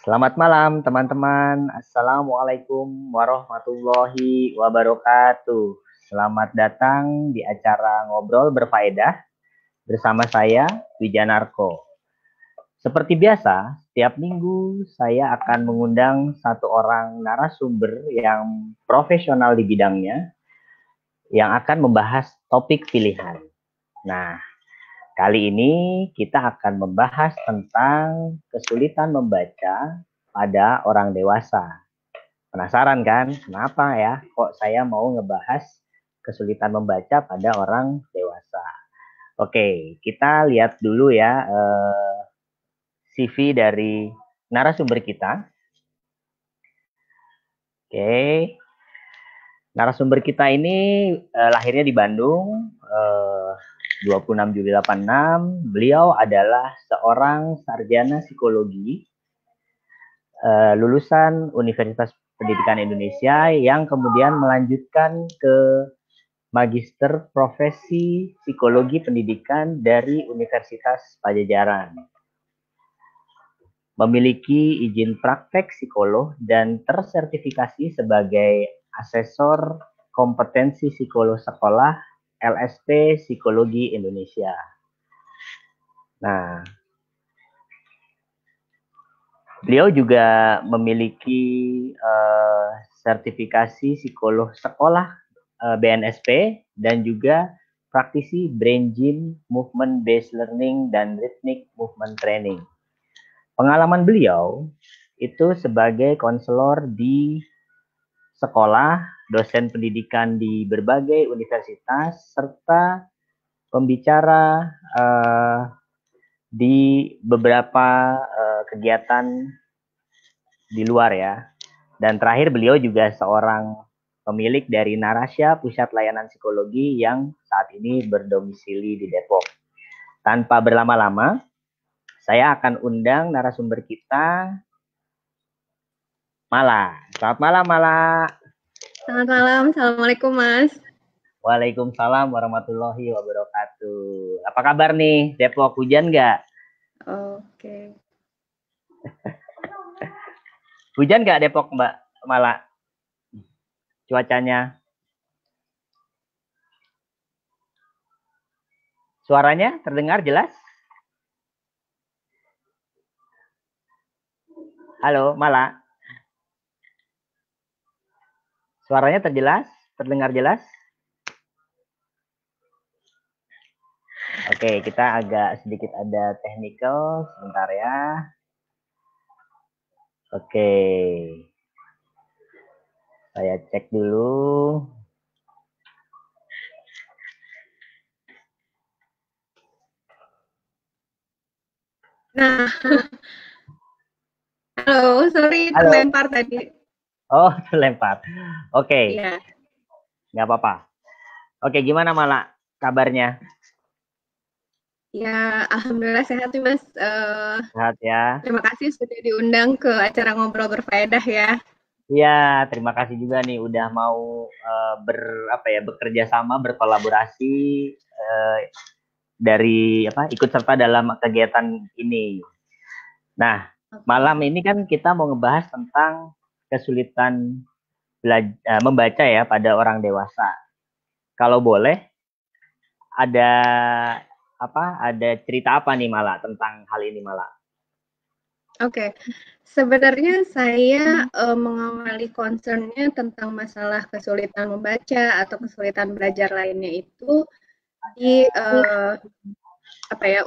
Selamat malam teman-teman. Assalamualaikum warahmatullahi wabarakatuh. Selamat datang di acara Ngobrol Berfaedah bersama saya, Wijanarko. Seperti biasa, setiap minggu saya akan mengundang satu orang narasumber yang profesional di bidangnya yang akan membahas topik pilihan. Nah, kali ini kita akan membahas tentang kesulitan membaca pada orang dewasa. Penasaran kan? Kenapa ya? Kok saya mau ngebahas kesulitan membaca pada orang dewasa? Oke, kita lihat dulu ya CV dari narasumber kita. Oke, narasumber kita ini lahirnya di Bandung, 26 Juli 86. Beliau adalah seorang sarjana psikologi lulusan Universitas Pendidikan Indonesia yang kemudian melanjutkan ke Magister Profesi Psikologi Pendidikan dari Universitas Pajajaran. Memiliki izin praktek psikolog dan tersertifikasi sebagai asesor kompetensi psikolog sekolah LSP Psikologi Indonesia. Nah, beliau juga memiliki sertifikasi psikolog sekolah BNSP dan juga praktisi Brain Gym, Movement Based Learning, dan Rhythmic Movement Training. Pengalaman beliau itu sebagai konselor di sekolah, dosen pendidikan di berbagai universitas, serta pembicara di beberapa kegiatan di luar ya. Dan terakhir beliau juga seorang pemilik dari Narasya Pusat Layanan Psikologi yang saat ini berdomisili di Depok. Tanpa berlama-lama, saya akan undang narasumber kita, Mala. Selamat malam, Mala. Selamat malam, Assalamualaikum Mas. Waalaikumsalam warahmatullahi wabarakatuh. Apa kabar nih, Depok? Hujan nggak? Oke. Hujan nggak Depok, Mbak Mala? Cuacanya? Suaranya terdengar jelas? Halo, Mala. Suaranya terdengar jelas? Oke, kita agak sedikit ada technical sebentar ya. Oke. Saya cek dulu. Nah, halo, sorry Halo. terlempar tadi. Oh, terlempar. Oke. Iya. Nggak apa-apa. Oke, gimana Mala kabarnya? Ya, alhamdulillah sehat nih Mas. Sehat ya. Terima kasih sudah diundang ke acara ngobrol berfaedah ya. Iya, terima kasih juga nih udah mau bekerja sama, berkolaborasi dari ikut serta dalam kegiatan ini. Nah, malam ini kan kita mau ngebahas tentang kesulitan membaca ya pada orang dewasa. Kalau boleh, ada cerita apa nih Mala tentang hal ini Mala? Oke, sebenarnya saya mengawali concern-nya tentang masalah kesulitan membaca atau kesulitan belajar lainnya itu di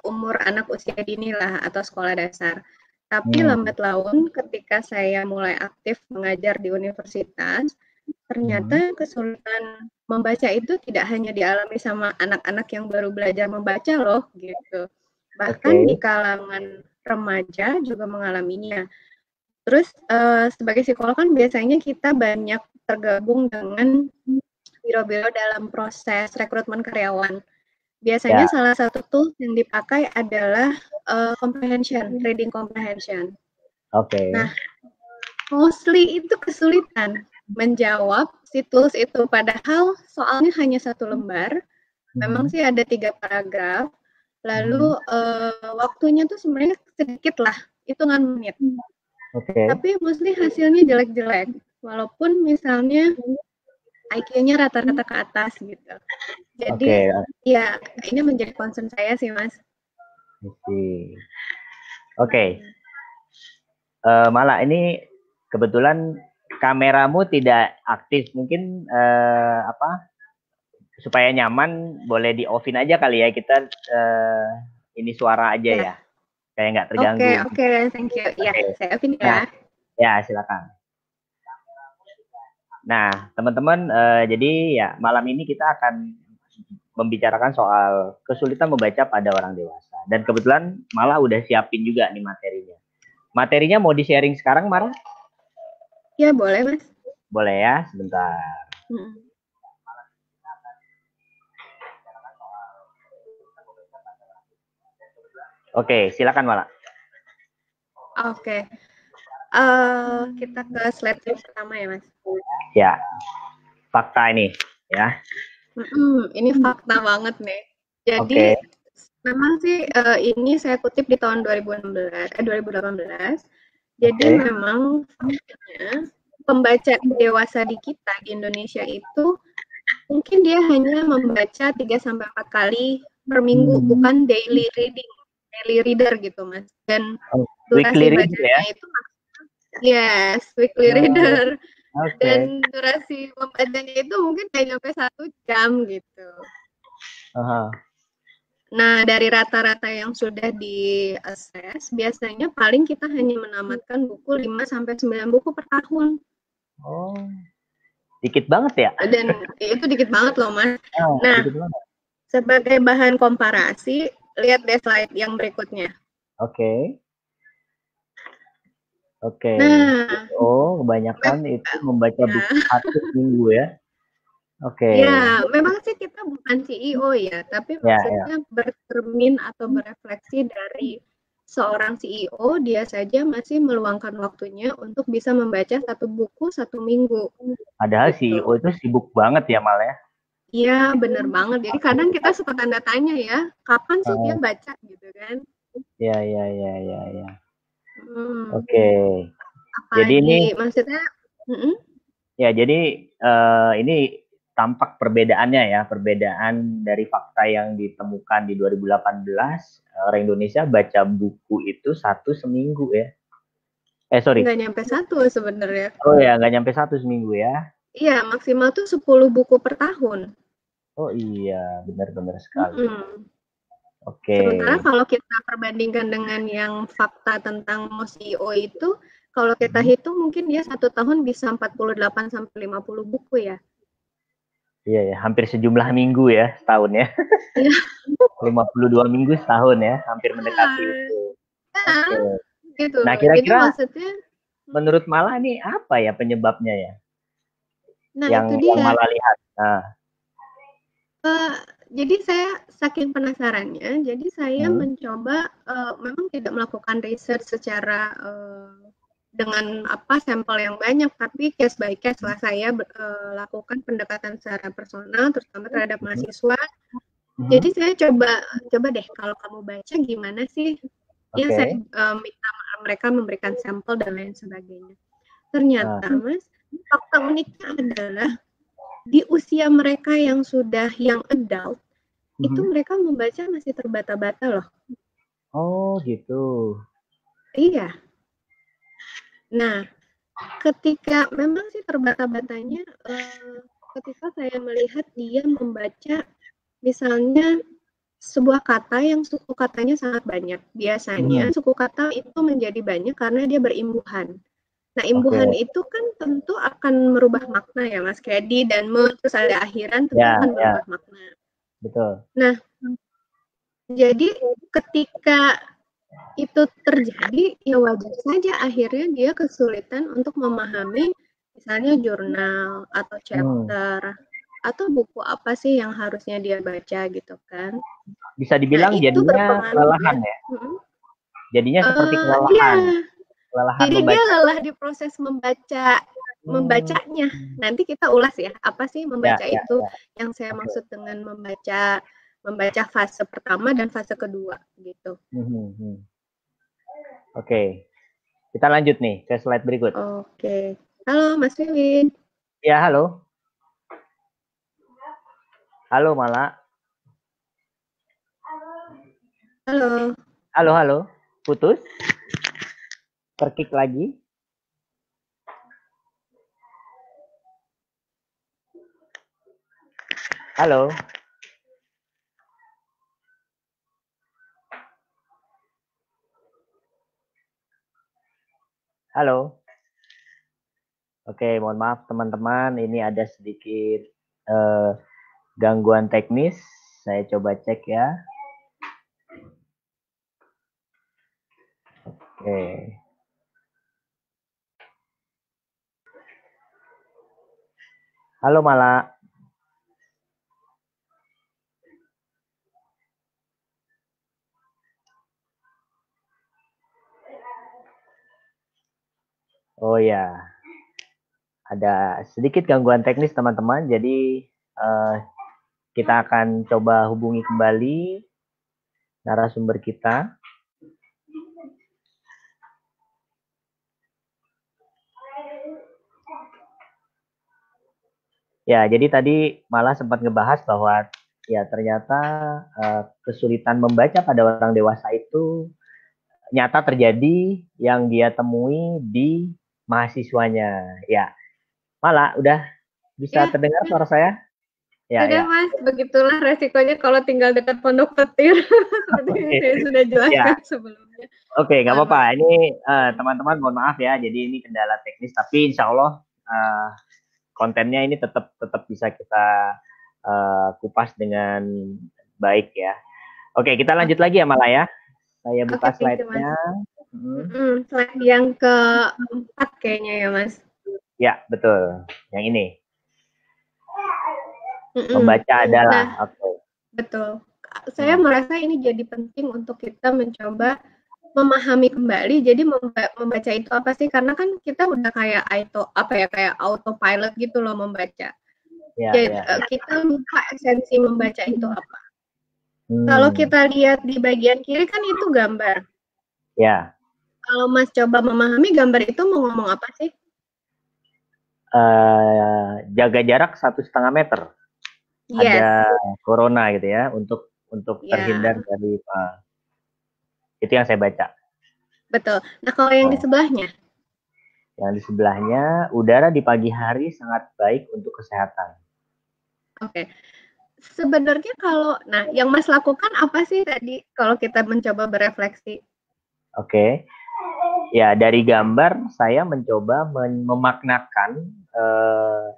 umur anak usia dini lah atau sekolah dasar. Tapi lambat laun ketika saya mulai aktif mengajar di universitas, ternyata kesulitan membaca itu tidak hanya dialami sama anak-anak yang baru belajar membaca loh gitu. Bahkan di kalangan remaja juga mengalaminya. Terus sebagai psikolog kan biasanya kita banyak tergabung dengan biro-biro dalam proses rekrutmen karyawan. Biasanya salah satu tools yang dipakai adalah comprehension, reading comprehension. Nah, mostly itu kesulitan menjawab si tools itu, padahal soalnya hanya satu lembar, memang sih ada 3 paragraf, lalu waktunya tuh sebenarnya sedikit lah, hitungan menit. Oke. Tapi mostly hasilnya jelek-jelek. Walaupun misalnya IQ-nya rata-rata ke atas gitu. Jadi Oke. ya ini menjadi concern saya sih Mas. Oke. Malah ini kebetulan kameramu tidak aktif. Mungkin apa? Supaya nyaman boleh di offin aja kali ya, kita ini suara aja ya, kayak nggak terganggu. Oke, thank you. Ya, Oke. saya offin Nah, ya. ya silakan. Nah, teman-teman, jadi ya malam ini kita akan membicarakan soal kesulitan membaca pada orang dewasa. Dan kebetulan malah udah siapin juga nih materinya. Materinya mau di-sharing sekarang, Mara? Ya, boleh, Mas. Boleh ya, sebentar. Oke, silakan Mala. Oke. Kita ke slide pertama ya, Mas. Ya, fakta ini ya. Ini fakta banget nih. Jadi memang sih ini saya kutip di tahun 2018. Jadi memang faktanya pembaca dewasa di kita di Indonesia itu mungkin dia hanya membaca 3-4 kali per minggu, bukan daily reader gitu, Mas. Dan durasi bacanya itu weekly reader. Dan durasi membacanya itu mungkin kayak nyampe 1 jam gitu. Nah, dari rata-rata yang sudah di-assess, biasanya paling kita hanya menamatkan buku 5-9 buku per tahun. Oh, dikit banget ya? Dan itu dikit banget loh, Mas. Nah, sebagai bahan komparasi, lihat deh slide yang berikutnya. Oke. Nah, kebanyakan itu membaca buku 1 minggu ya? Ya, memang sih kita bukan CEO ya, tapi maksudnya bercermin atau berefleksi dari seorang CEO, dia saja masih meluangkan waktunya untuk bisa membaca 1 buku 1 minggu. Padahal gitu. CEO itu sibuk banget ya, Mal ya? Iya, bener banget. Jadi kadang kita suka tanda tanya ya, kapan sih dia baca gitu kan? Ya. Oke. Jadi ini maksudnya ya, jadi ini tampak perbedaannya ya, perbedaan dari fakta yang ditemukan di 2018, orang Indonesia baca buku itu 1 seminggu ya. Sorry. Nggak nyampe 1 sebenarnya. Oh ya, nggak nyampe 1 seminggu ya. Iya, maksimal tuh 10 buku per tahun. Oh iya, benar-benar sekali. Sementara kalau kita perbandingkan dengan yang fakta tentang CEO itu, kalau kita hitung mungkin dia 1 tahun bisa 48-50 buku ya. Iya ya, hampir sejumlah minggu ya setahun ya. Iya. 52 minggu setahun ya, hampir mendekati itu. Gitu. Nah, kira-kira maksudnya menurut Mala ini apa ya penyebabnya ya? Nah, itu dia. Yang Mala lihat. Jadi saya saking penasarannya, jadi saya mencoba memang tidak melakukan riset secara dengan sampel yang banyak, tapi case by case lah saya lakukan pendekatan secara personal, terutama terhadap mahasiswa. Jadi saya coba deh kalau kamu baca gimana sih? Ya saya minta mereka memberikan sampel dan lain sebagainya. Ternyata Mas, fakta uniknya adalah di usia mereka yang sudah yang adult, itu mereka membaca masih terbata-bata loh. Oh gitu. Iya. Nah, ketika memang sih terbata-batanya, ketika saya melihat dia membaca misalnya sebuah kata yang suku katanya sangat banyak. Biasanya suku kata itu menjadi banyak karena dia berimbuhan. Nah, imbuhan itu kan tentu akan merubah makna ya, Mas. Kayak di dan me, terus ada akhiran tentu akan merubah makna. Betul. Nah, jadi ketika itu terjadi, ya wajar saja akhirnya dia kesulitan untuk memahami misalnya jurnal atau chapter atau buku apa sih yang harusnya dia baca gitu kan. Bisa dibilang jadinya kelelahan ya? Jadinya seperti kelelahan. Iya. Jadi dia lelah di proses membacanya. Nanti kita ulas ya, apa sih membaca itu yang saya maksud dengan membaca fase pertama dan fase kedua gitu. Oke. Kita lanjut nih ke slide berikut. Oke. Halo Mas Wiwin. Ya, halo. Halo Mala. Halo. Halo, halo. Putus? Terkik lagi? Halo. Halo. Oke, mohon maaf teman-teman, ini ada sedikit gangguan teknis. Saya coba cek ya. Oke. Halo Mala. Oh ya, ada sedikit gangguan teknis teman-teman. Jadi kita akan coba hubungi kembali narasumber kita. Ya, jadi tadi malah sempat ngebahas bahwa ya ternyata kesulitan membaca pada orang dewasa itu nyata terjadi yang dia temui di mahasiswanya. Ya, malah udah bisa terdengar suara saya? Ya, sudah ya. Mas, begitulah resikonya kalau tinggal dekat pondok petir. Seperti yang saya sudah jelaskan sebelumnya. Oke, nggak apa-apa. Ini teman-teman mohon maaf ya. Jadi ini kendala teknis, tapi insya Allah kontennya ini tetap bisa kita kupas dengan baik ya. Oke, kita lanjut lagi ya Mala ya. Saya buka slide-nya. Slide yang keempat kayaknya ya Mas. Ya, betul. Yang ini. Membaca adalah. Oke. Betul. Saya merasa ini jadi penting untuk kita mencoba memahami kembali. Jadi membaca itu apa sih? Karena kan kita udah kayak kayak autopilot gitu loh membaca. Jadi kita lupa esensi membaca itu apa. Kalau kita lihat di bagian kiri kan itu gambar. Ya. Kalau Mas coba memahami gambar itu mau ngomong apa sih? Jaga jarak 1,5 meter. Yes. Ada corona gitu ya untuk terhindar dari itu yang saya baca. Betul. Nah kalau yang di sebelahnya? Yang di sebelahnya, udara di pagi hari sangat baik untuk kesehatan. Oke. Sebenarnya yang Mas lakukan apa sih tadi kalau kita mencoba berefleksi? Oke. Ya, dari gambar saya mencoba memaknakan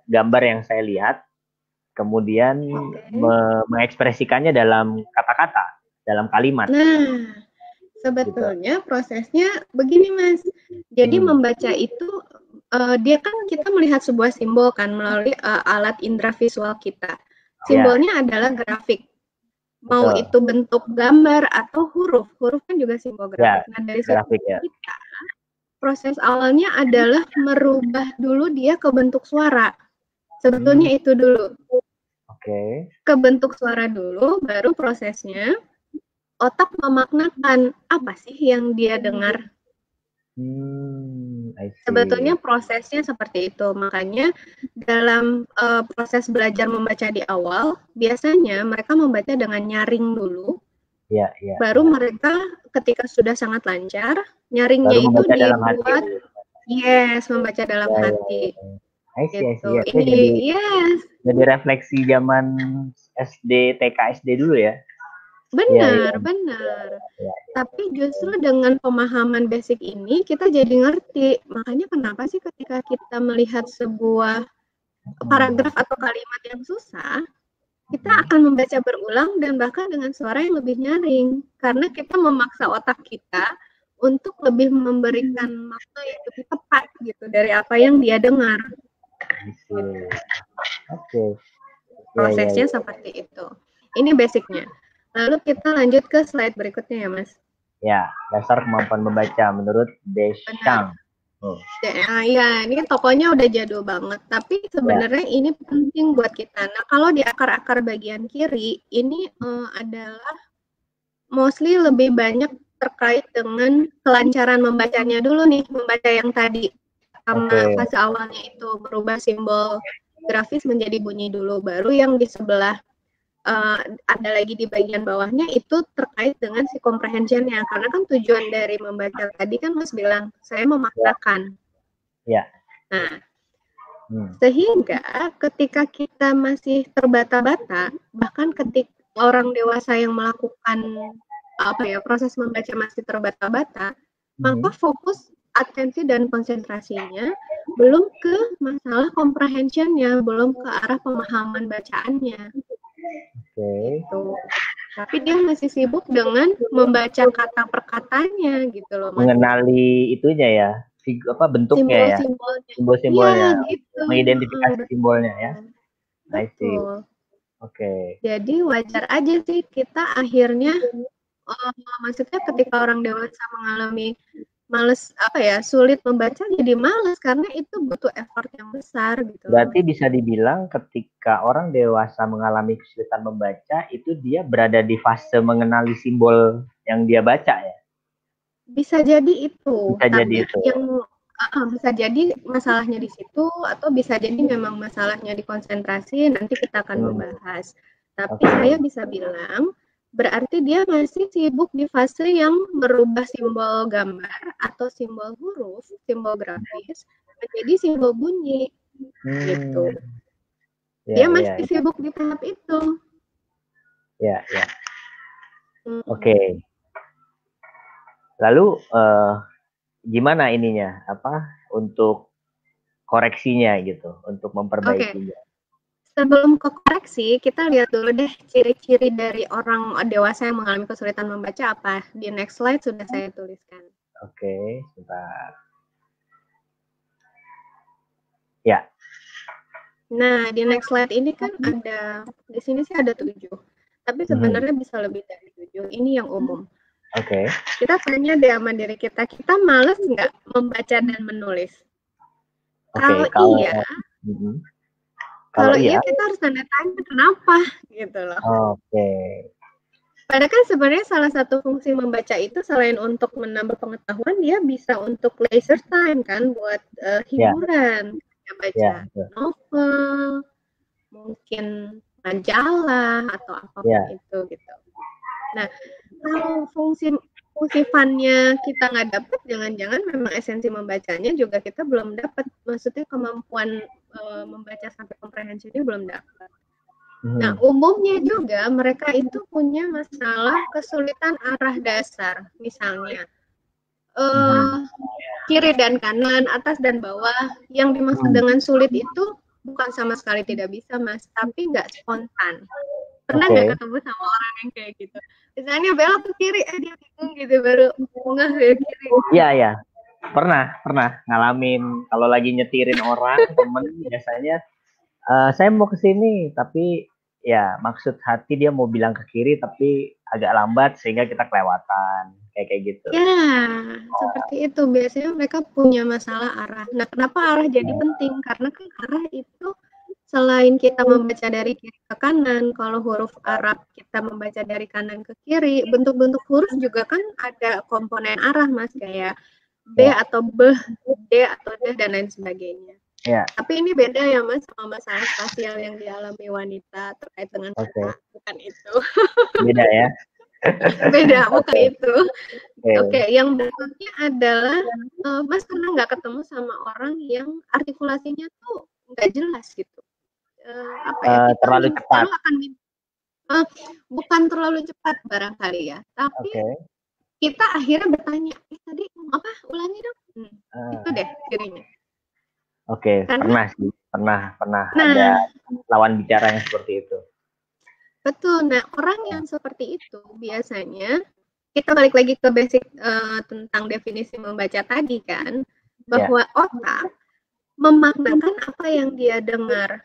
gambar yang saya lihat, kemudian mengekspresikannya dalam kata-kata, dalam kalimat. Nah, sebetulnya prosesnya begini Mas. Jadi membaca itu dia kan kita melihat sebuah simbol kan melalui alat indera visual kita. Simbolnya adalah grafik. Mau itu bentuk gambar atau huruf. Huruf kan juga simbol grafik. Nah, dari situ kita proses awalnya adalah merubah dulu dia ke bentuk suara. Sebetulnya itu dulu. Ke bentuk suara dulu, baru prosesnya otak memaknakan apa sih yang dia dengar. Sebetulnya prosesnya seperti itu. Makanya dalam proses belajar membaca di awal, biasanya mereka membaca dengan nyaring dulu. Baru mereka ketika sudah sangat lancar, nyaringnya itu dibuat membaca dalam hati. Gitu. Ini jadi refleksi zaman SD, TK, SD dulu ya. Benar. Tapi justru dengan pemahaman basic ini kita jadi ngerti. Makanya kenapa sih ketika kita melihat sebuah paragraf atau kalimat yang susah, kita akan membaca berulang dan bahkan dengan suara yang lebih nyaring. Karena kita memaksa otak kita untuk lebih memberikan makna yang lebih tepat gitu dari apa yang dia dengar. Prosesnya seperti itu. Ini basicnya. Lalu kita lanjut ke slide berikutnya ya Mas. Ya, dasar kemampuan membaca menurut Deschamps. Ya, ini tokonya udah jadul banget. Tapi sebenarnya ini penting buat kita. Nah, kalau di akar-akar bagian kiri, ini adalah mostly lebih banyak terkait dengan kelancaran membacanya dulu nih, membaca yang tadi. Karena fase awalnya itu berubah simbol grafis menjadi bunyi dulu, baru yang di sebelah ada lagi di bagian bawahnya itu terkait dengan si comprehension-nya. Karena kan tujuan dari membaca tadi kan Mas bilang, saya memaknakan. Ya. Nah, sehingga ketika kita masih terbata-bata, bahkan ketika orang dewasa yang melakukan proses membaca masih terbata-bata, maka fokus atensi dan konsentrasinya belum ke masalah comprehension-nya, belum ke arah pemahaman bacaannya. Gitu. Tapi dia masih sibuk dengan membaca kata per katanya gitu loh, Mas. Mengenali itunya ya, bentuknya simbol-simbolnya, ya, gitu. Mengidentifikasi simbolnya ya. Betul. Oke. Jadi wajar aja sih kita akhirnya maksudnya ketika orang dewasa mengalami sulit membaca jadi males karena itu butuh effort yang besar gitu. Berarti bisa dibilang ketika orang dewasa mengalami kesulitan membaca itu dia berada di fase mengenali simbol yang dia baca ya. Bisa jadi itu. Bisa jadi itu. Yang bisa jadi masalahnya di situ atau bisa jadi memang masalahnya di konsentrasi, nanti kita akan membahas. Tapi saya bisa bilang berarti dia masih sibuk di fase yang merubah simbol gambar atau simbol huruf, simbol grafis menjadi simbol bunyi gitu. Dia masih sibuk di tahap itu. Ya. Oke. Lalu gimana ininya untuk koreksinya gitu, untuk memperbaikinya? Sebelum ke koreksi, kita lihat dulu deh ciri-ciri dari orang dewasa yang mengalami kesulitan membaca apa. Di next slide sudah saya tuliskan. Oke, sebentar. Ya. Nah, di next slide ini kan ada, di sini sih ada 7. Tapi sebenarnya bisa lebih dari 7. Ini yang umum. Kita tanya deh sama diri kita malas nggak membaca dan menulis? Kalau iya, kalau iya kita harus tanda tanya kenapa gitu loh. Padahal kan sebenarnya salah satu fungsi membaca itu selain untuk menambah pengetahuan, dia bisa untuk leisure time kan, buat hiburan. Baca novel, mungkin majalah atau apapun itu gitu. Nah, kalau fungsi fun-nya kita nggak dapat, jangan-jangan memang esensi membacanya juga kita belum dapat. Maksudnya kemampuan membaca sampai komprehensinya belum dapat. Nah, umumnya juga mereka itu punya masalah kesulitan arah dasar, misalnya kiri dan kanan, atas dan bawah. Yang dimaksud dengan sulit itu bukan sama sekali tidak bisa, Mas, tapi nggak spontan. Pernah nggak ketemu sama orang yang kayak gitu? Misalnya belok ke kiri, dia bingung gitu, baru ngeh ke kiri. Iya. Pernah ngalamin kalau lagi nyetirin orang, temen biasanya saya mau ke sini, tapi ya maksud hati dia mau bilang ke kiri tapi agak lambat sehingga kita kelewatan kayak gitu. Ya, seperti itu. Biasanya mereka punya masalah arah. Nah, kenapa arah jadi penting? Karena kan arah itu selain kita membaca dari kiri ke kanan, kalau huruf Arab kita membaca dari kanan ke kiri, bentuk-bentuk huruf juga kan ada komponen arah, Mas, kayak B atau B, D atau D dan lain sebagainya. Tapi ini beda ya, Mas, sama masalah spasial yang dialami wanita terkait dengan kata, bukan itu. Beda ya? Beda, bukan itu. Yang berikutnya adalah Mas pernah nggak ketemu sama orang yang artikulasinya tuh nggak jelas gitu? Terlalu cepat. Bukan terlalu cepat barangkali ya, tapi kita akhirnya bertanya, tadi apa? Ulangi dong. Itu deh cirinya. Pernah ada lawan bicara yang seperti itu. Betul. Nah, orang yang seperti itu biasanya kita balik lagi ke basic tentang definisi membaca tadi kan, bahwa otak memaknakan apa yang dia dengar.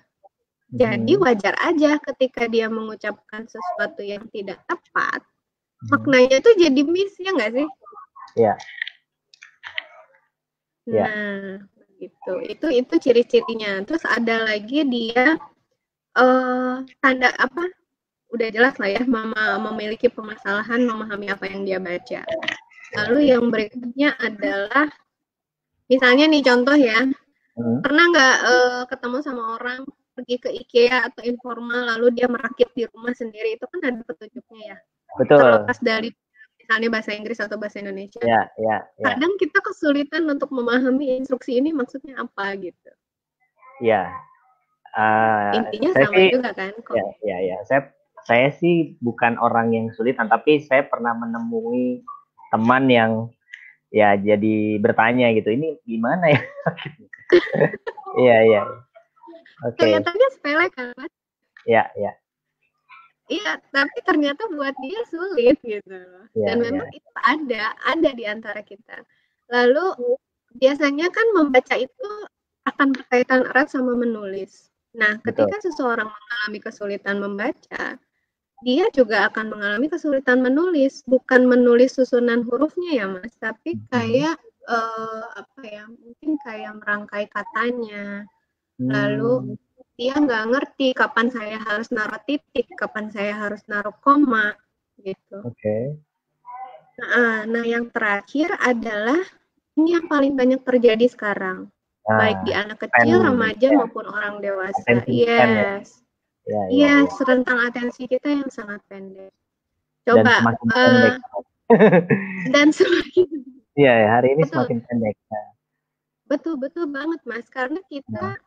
Jadi wajar aja ketika dia mengucapkan sesuatu yang tidak tepat, maknanya tuh jadi miss, ya nggak sih? Iya. Nah, gitu. Itu ciri-cirinya. Terus ada lagi dia tanda apa? Udah jelas lah ya, memiliki permasalahan memahami apa yang dia baca. Lalu yang berikutnya adalah, misalnya nih contoh ya, pernah nggak ketemu sama orang pergi ke IKEA atau informal lalu dia merakit di rumah sendiri, itu kan ada petunjuknya ya. Betul. Terlepas dari misalnya bahasa Inggris atau bahasa Indonesia. Ya. Kadang kita kesulitan untuk memahami instruksi ini maksudnya apa gitu. Ya. Intinya sama juga kan. Ya. Saya sih bukan orang yang sulitan, tapi saya pernah menemui teman yang ya jadi bertanya gitu, ini gimana ya? Iya. Oke. Kelihatannya sepele kan, Mas? Iya. Iya, tapi ternyata buat dia sulit gitu. Dan memang itu ada di antara kita. Lalu biasanya kan membaca itu akan berkaitan erat sama menulis. Nah, ketika seseorang mengalami kesulitan membaca, dia juga akan mengalami kesulitan menulis. Bukan menulis susunan hurufnya ya, Mas, tapi kayak mungkin kayak merangkai katanya. Lalu dia nggak ngerti kapan saya harus naruh titik, kapan saya harus naruh koma, gitu. Oke. Nah, yang terakhir adalah ini yang paling banyak terjadi sekarang, baik di anak kecil, remaja maupun orang dewasa. Yes. Yes, rentang atensi kita yang sangat pendek. Coba. Dan semakin pendek. Dan semakin. Iya, hari ini semakin pendek. Betul banget, Mas. Karena kita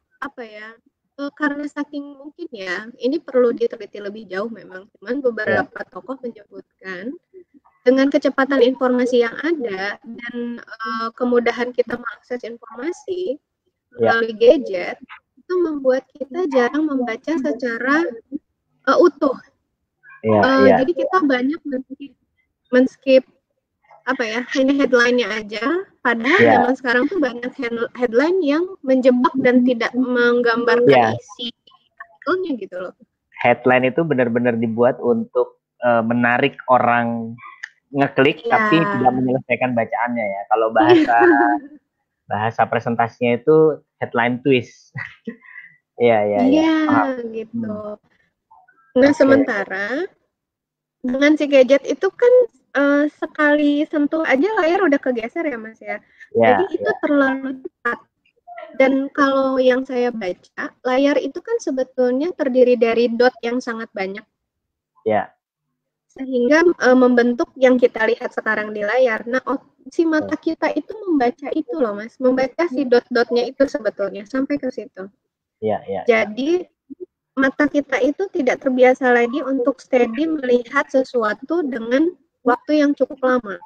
karena saking mungkin ya, ini perlu diteliti lebih jauh memang. Cuman beberapa tokoh menyebutkan dengan kecepatan informasi yang ada dan kemudahan kita mengakses informasi melalui gadget, itu membuat kita jarang membaca secara utuh. Jadi kita banyak men-skip hanya headline-nya aja. Padahal zaman sekarang tuh banyak headline yang menjebak dan tidak menggambarkan isi artikelnya gitu loh. Headline itu benar-benar dibuat untuk menarik orang ngeklik tapi tidak menyelesaikan bacaannya ya. Kalau bahasa presentasinya itu headline twist. Iya. Gitu. Nah, sementara dengan si gadget itu kan sekali sentuh aja layar udah kegeser ya, Mas ya. Jadi itu terlalu cepat. Dan kalau yang saya baca, layar itu kan sebetulnya terdiri dari dot yang sangat banyak. Ya. Sehingga membentuk yang kita lihat sekarang di layar. Nah, si mata kita itu membaca itu loh, Mas. Membaca si dot-dotnya itu sebetulnya sampai ke situ. Iya. Jadi mata kita itu tidak terbiasa lagi untuk steady melihat sesuatu dengan waktu yang cukup lama.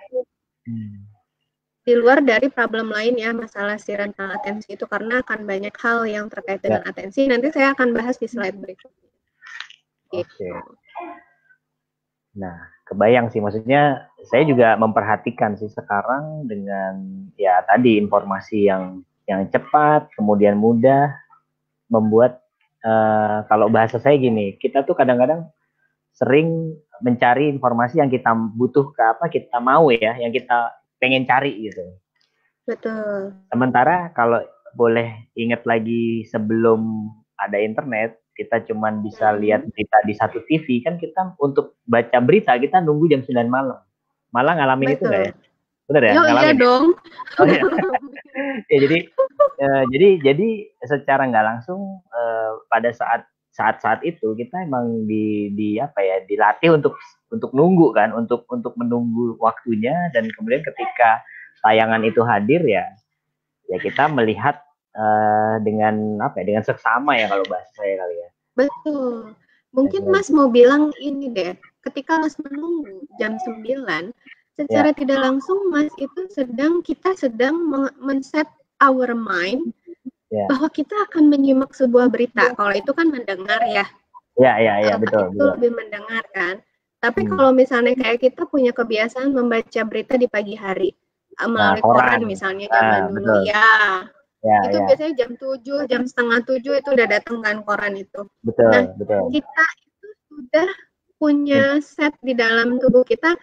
Di luar dari problem lain ya, masalah si rentang atensi itu, karena akan banyak hal yang terkait dengan atensi. Nanti saya akan bahas di slide berikutnya. Oke. Nah, kebayang sih, maksudnya saya juga memperhatikan sih sekarang dengan ya tadi informasi yang cepat, kemudian mudah, membuat kalau bahasa saya gini, kita tuh kadang-kadang sering mencari informasi yang kita butuh kita mau ya, yang kita pengen cari gitu. Betul. Sementara kalau boleh ingat lagi sebelum ada internet, kita cuman bisa lihat berita di satu TV, kan kita untuk baca berita kita nunggu jam 9 malam. Malah ngalamin itu nggak ya? Benar ya? Iya dong. Oh, ya. Ya, jadi secara nggak langsung pada saat itu kita emang dilatih untuk nunggu kan, untuk menunggu waktunya, dan kemudian ketika tayangan itu hadir ya kita melihat dengan seksama ya, kalau bahasa saya kali ya. Betul. Mungkin Mas mau bilang ini deh, ketika Mas menunggu jam 9, secara tidak langsung kita sedang men-set our mind bahwa kita akan menyimak sebuah berita. Kalau itu kan mendengar ya. Iya, betul. Itu lebih mendengar kan. Tapi kalau misalnya kayak kita punya kebiasaan membaca berita di pagi hari melalui koran misalnya zaman dulu. Itu biasanya jam 7, jam setengah 7 itu udah datang kan koran itu. Betul. Kita itu sudah punya set di dalam tubuh kita.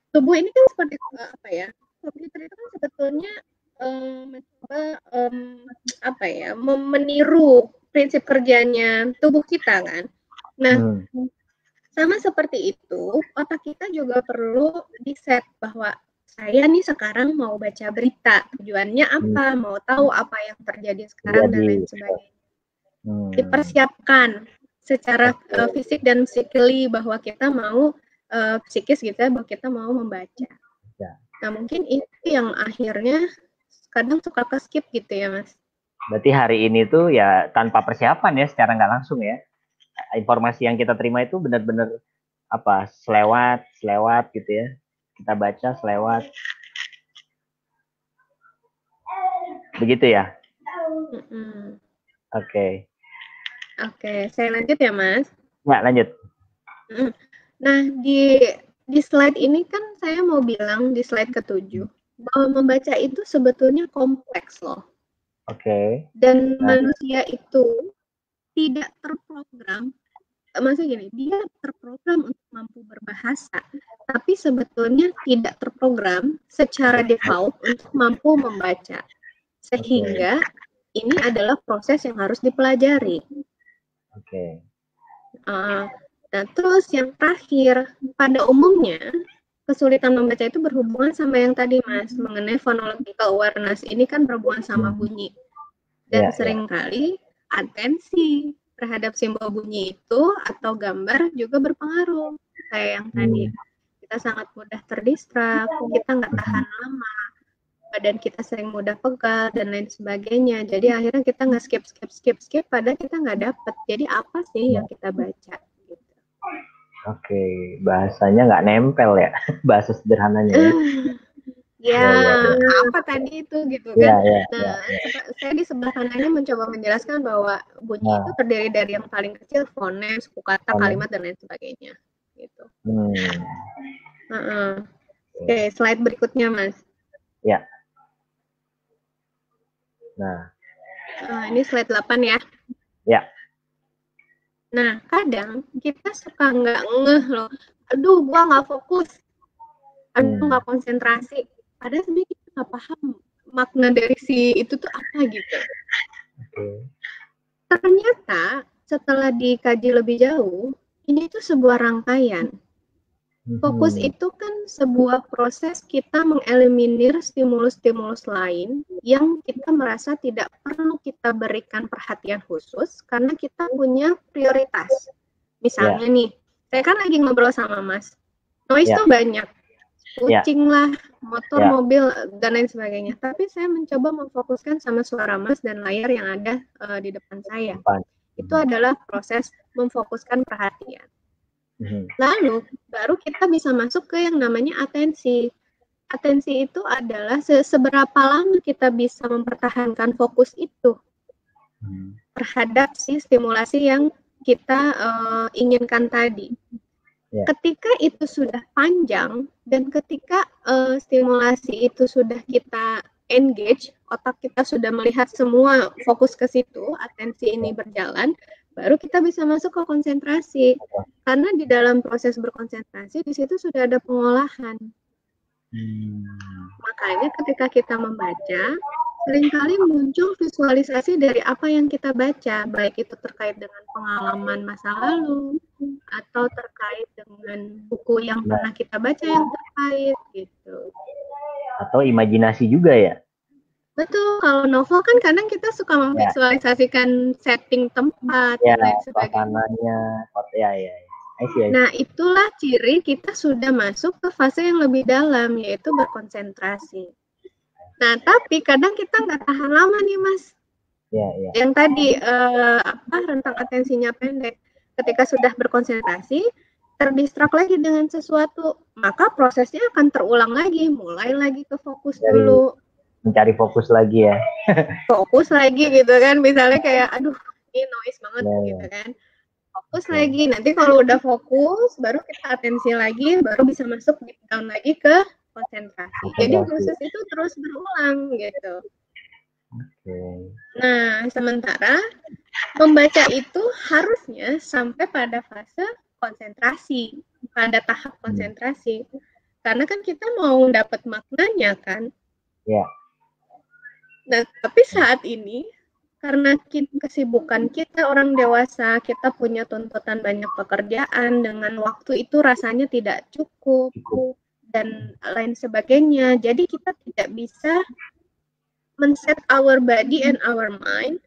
Tubuh ini kan seperti komputer itu kan sebetulnya mencoba meniru prinsip kerjanya tubuh kita kan. Nah, sama seperti itu, otak kita juga perlu di-set bahwa saya nih sekarang mau baca berita, tujuannya apa, mau tahu apa yang terjadi sekarang dan lain sebagainya. Dipersiapkan secara fisik dan psikologi bahwa kita mau psikis gitu ya, bahwa kita mau membaca. Nah mungkin itu yang akhirnya kadang suka ke-skip gitu ya Mas. Berarti hari ini tuh ya tanpa persiapan ya, secara nggak langsung ya. Informasi yang kita terima itu benar-benar apa, selewat gitu ya. Kita baca selewat. Begitu ya? Oke. Oke, saya lanjut ya Mas. Ya, lanjut. Nah, di slide ini kan saya mau bilang di slide ke-7 bahwa membaca itu sebetulnya kompleks loh. Oke. Dan manusia itu tidak terprogram, maksudnya gini, dia terprogram untuk mampu berbahasa, tapi sebetulnya tidak terprogram secara default untuk mampu membaca. Sehingga ini adalah proses yang harus dipelajari. Oke. Nah, terus yang terakhir, pada umumnya kesulitan membaca itu berhubungan sama yang tadi Mas, mengenai phonological awareness. Ini kan berhubungan sama bunyi. Dan seringkali atensi terhadap simbol bunyi itu atau gambar juga berpengaruh. Kayak yang tadi, kita sangat mudah terdistrak, kita nggak tahan lama, badan kita sering mudah pegal, dan lain sebagainya. Jadi akhirnya kita nggak skip, padahal kita nggak dapet. Jadi apa sih yang kita baca? Oke, bahasanya nggak nempel ya, bahasa sederhananya ya. Ya, apa tadi itu gitu kan. Saya di sebelah kanannya mencoba menjelaskan bahwa bunyi itu terdiri dari yang paling kecil, fonem, suku kata, kalimat, dan lain sebagainya. Gitu. Oke, slide berikutnya Mas. Ya. Nah, ini slide 8 ya. Ya. Nah, kadang kita suka nggak ngeh loh, aduh gua nggak fokus, aduh nggak konsentrasi, padahal sebenarnya kita nggak paham makna dari si itu tuh apa gitu. Ternyata setelah dikaji lebih jauh, ini tuh sebuah rangkaian. Fokus itu kan sebuah proses kita mengeliminir stimulus-stimulus lain yang kita merasa tidak perlu kita berikan perhatian khusus karena kita punya prioritas. Misalnya nih, saya kan lagi ngobrol sama Mas. Noise tuh banyak. Kucing lah, motor, mobil, dan lain sebagainya. Tapi saya mencoba memfokuskan sama suara Mas dan layar yang ada di depan saya. Itu adalah proses memfokuskan perhatian. Lalu baru kita bisa masuk ke yang namanya atensi. Atensi itu adalah seberapa lama kita bisa mempertahankan fokus itu terhadap si stimulasi yang kita inginkan tadi. Ketika itu sudah panjang dan ketika stimulasi itu sudah kita engage, otak kita sudah melihat semua fokus ke situ, atensi ini berjalan, baru kita bisa masuk ke konsentrasi. Karena di dalam proses berkonsentrasi, di situ sudah ada pengolahan. Makanya ketika kita membaca, seringkali muncul visualisasi dari apa yang kita baca, baik itu terkait dengan pengalaman masa lalu, atau terkait dengan buku yang pernah kita baca yang terkait, gitu. Atau imajinasi juga ya? Betul, kalau novel kan kadang kita suka memvisualisasikan setting tempat dan lain sebagainya. Nah, itulah ciri kita sudah masuk ke fase yang lebih dalam, yaitu berkonsentrasi. Nah, tapi kadang kita nggak tahan lama nih, Mas. Yang tadi, rentang atensinya pendek. Ketika sudah berkonsentrasi, terdistrak lagi dengan sesuatu, maka prosesnya akan terulang lagi, mulai lagi ke fokus dulu. Mencari fokus lagi ya. Fokus lagi gitu kan, misalnya kayak, aduh, ini noise banget gitu kan. Fokus lagi, nanti kalau udah fokus, baru kita atensi lagi, baru bisa masuk deep down lagi ke konsentrasi. Jadi proses itu terus berulang gitu. Nah, sementara membaca itu harusnya sampai pada fase konsentrasi, pada tahap konsentrasi. Karena kan kita mau dapat maknanya kan. Nah, tapi saat ini karena kesibukan kita orang dewasa, kita punya tuntutan banyak pekerjaan, dengan waktu itu rasanya tidak cukup. dan lain sebagainya. Jadi kita tidak bisa men-set our body and our mind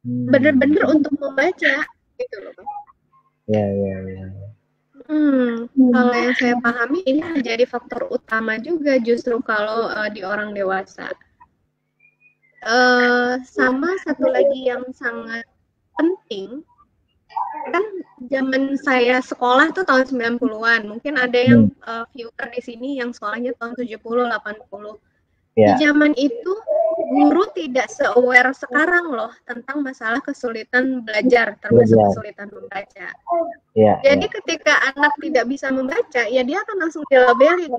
benar-benar untuk membaca gitu loh. Ya. Kalau yang saya pahami ini menjadi faktor utama juga justru kalau di orang dewasa. Sama satu lagi yang sangat penting, kan zaman saya sekolah tuh tahun 90-an. Mungkin ada yang viewer di sini yang sekolahnya tahun 70, 80. Ya. Di zaman itu guru tidak se-aware sekarang loh tentang masalah kesulitan belajar, termasuk kesulitan membaca. Ya, Jadi ketika anak tidak bisa membaca, ya dia akan langsung dilabeli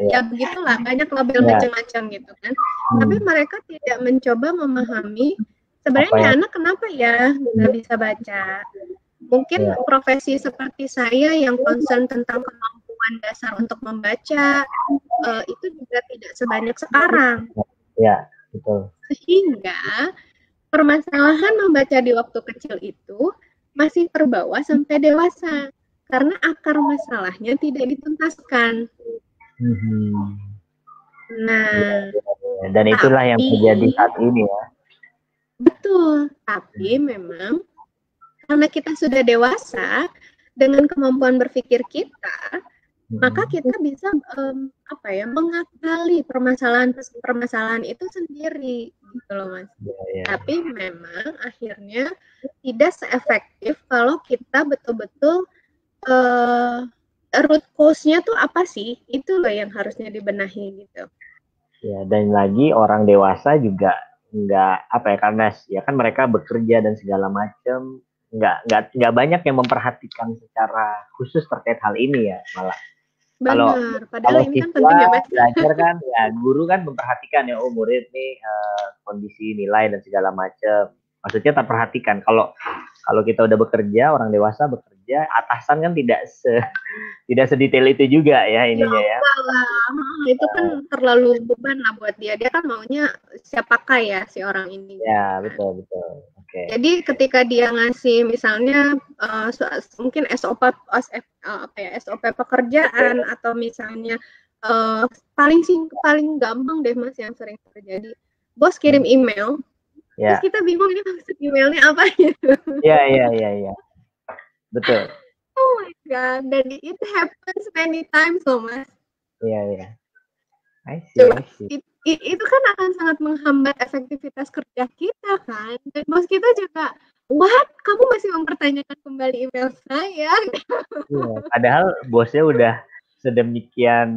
ya begitulah, banyak label macam-macam gitu kan. Tapi mereka tidak mencoba memahami sebenarnya anak kenapa ya nggak bisa baca. Mungkin profesi seperti saya yang concern tentang kemampuan dasar untuk membaca itu juga tidak sebanyak sekarang. Ya, betul. Sehingga permasalahan membaca di waktu kecil itu masih terbawa sampai dewasa karena akar masalahnya tidak dituntaskan. Nah, dan itulah yang terjadi saat ini ya. Betul, tapi memang karena kita sudah dewasa dengan kemampuan berpikir kita, maka kita bisa mengakali permasalahan itu sendiri gitu loh Mas. Tapi memang akhirnya tidak seefektif kalau kita betul-betul root cause-nya tuh apa sih? Itu loh yang harusnya dibenahi gitu. Ya, dan lagi orang dewasa juga karena ya kan mereka bekerja dan segala macam, nggak banyak yang memperhatikan secara khusus terkait hal ini ya malah. Kalau ini kan siswa belajar kan ya guru kan memperhatikan ya murid nih kondisi nilai dan segala macam. Maksudnya terperhatikan. Kalau kita udah bekerja, orang dewasa bekerja, atasan kan tidak sedetail itu juga ya ininya ya. Itu kan terlalu beban lah buat dia. Dia kan maunya siapakah ya si orang ini. Ya, betul. Okay. Jadi ketika dia ngasih misalnya mungkin SOP pekerjaan atau misalnya paling gampang deh Mas yang sering terjadi. Bos kirim email. Terus kita bingung ini maksud emailnya apa gitu. Iya. Betul. Oh my god, dan it happens many times loh Mas. Iya. I see. Itu kan akan sangat menghambat efektivitas kerja kita kan. Dan bos kita juga, what? Kamu masih mempertanyakan kembali email saya? Iya, padahal bosnya udah sedemikian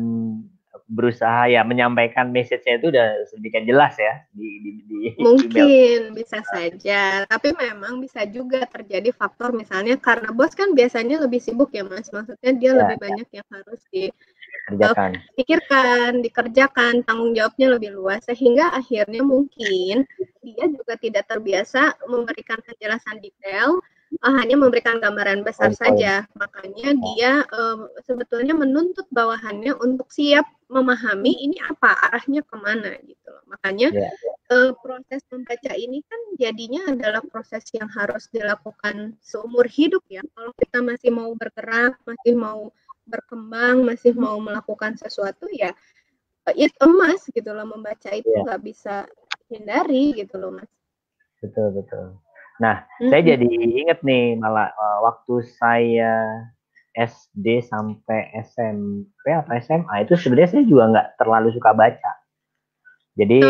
berusaha ya menyampaikan message-nya itu udah sedemikian jelas ya di mungkin email. Bisa saja, tapi memang bisa juga terjadi faktor misalnya karena bos kan biasanya lebih sibuk ya Mas, maksudnya dia lebih banyak yang harus dikerjakan, tanggung jawabnya lebih luas sehingga akhirnya mungkin dia juga tidak terbiasa memberikan penjelasan detail, hanya memberikan gambaran besar saja. Makanya dia sebetulnya menuntut bawahannya untuk siap memahami ini apa, arahnya kemana gitu loh. Makanya proses membaca ini kan jadinya adalah proses yang harus dilakukan seumur hidup ya. Kalau kita masih mau bergerak, masih mau berkembang, masih mau melakukan sesuatu ya it's a must gitu loh, membaca itu nggak bisa hindari gitu loh Mas. Betul. Nah, saya jadi inget nih malah waktu saya SD sampai SMP atau SMA itu sebenarnya saya juga nggak terlalu suka baca. Jadi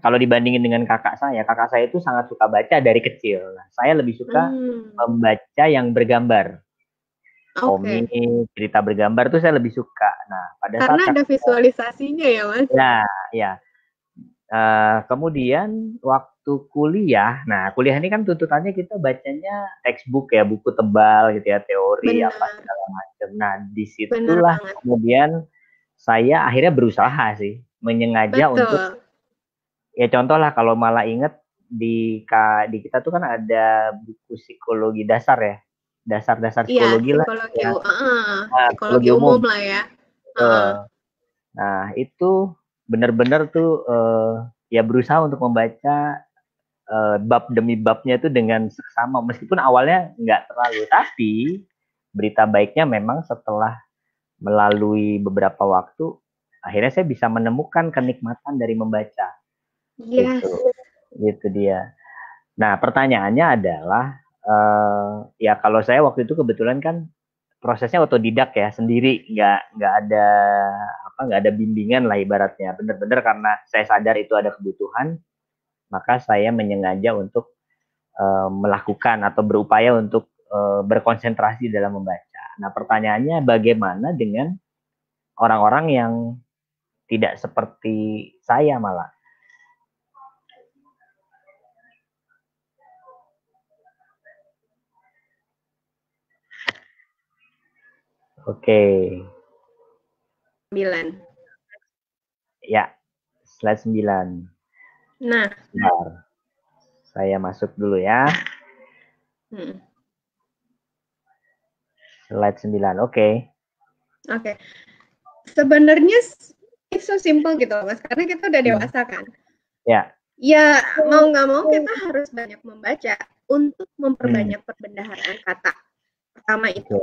kalau dibandingin dengan kakak saya itu sangat suka baca dari kecil. Nah, saya lebih suka membaca yang bergambar. Komik, cerita bergambar tuh saya lebih suka. Nah, karena ada visualisasinya ya Mas. Ya. Kemudian waktu kuliah, kuliah ini kan tuntutannya kita bacanya textbook ya, buku tebal gitu ya, teori apa segala macam. Nah, disitulah kemudian saya akhirnya berusaha sih menyengaja untuk ya contoh lah kalau malah inget di kita tuh kan ada buku psikologi dasar ya, dasar psikologi lah. Psikologi umum lah ya. Nah itu benar-benar tuh ya berusaha untuk membaca bab demi babnya itu dengan seksama, meskipun awalnya nggak terlalu, tapi berita baiknya memang setelah melalui beberapa waktu, akhirnya saya bisa menemukan kenikmatan dari membaca. Yes. Gitu dia. Nah, pertanyaannya adalah, ya kalau saya waktu itu kebetulan kan prosesnya otodidak ya, sendiri, nggak ada bimbingan lah ibaratnya, bener-bener karena saya sadar itu ada kebutuhan, maka saya menyengaja untuk melakukan atau berupaya untuk berkonsentrasi dalam membaca. Nah, pertanyaannya bagaimana dengan orang-orang yang tidak seperti saya malah? Oke. 9. Ya, slide 9. Nah, sebentar. Saya masuk dulu ya. Slide 9, oke. Oke. Sebenarnya it's so simple gitu, Mas, karena kita udah dewasa kan. Ya. Ya, mau nggak mau kita harus banyak membaca untuk memperbanyak perbendaharaan kata. Pertama itu.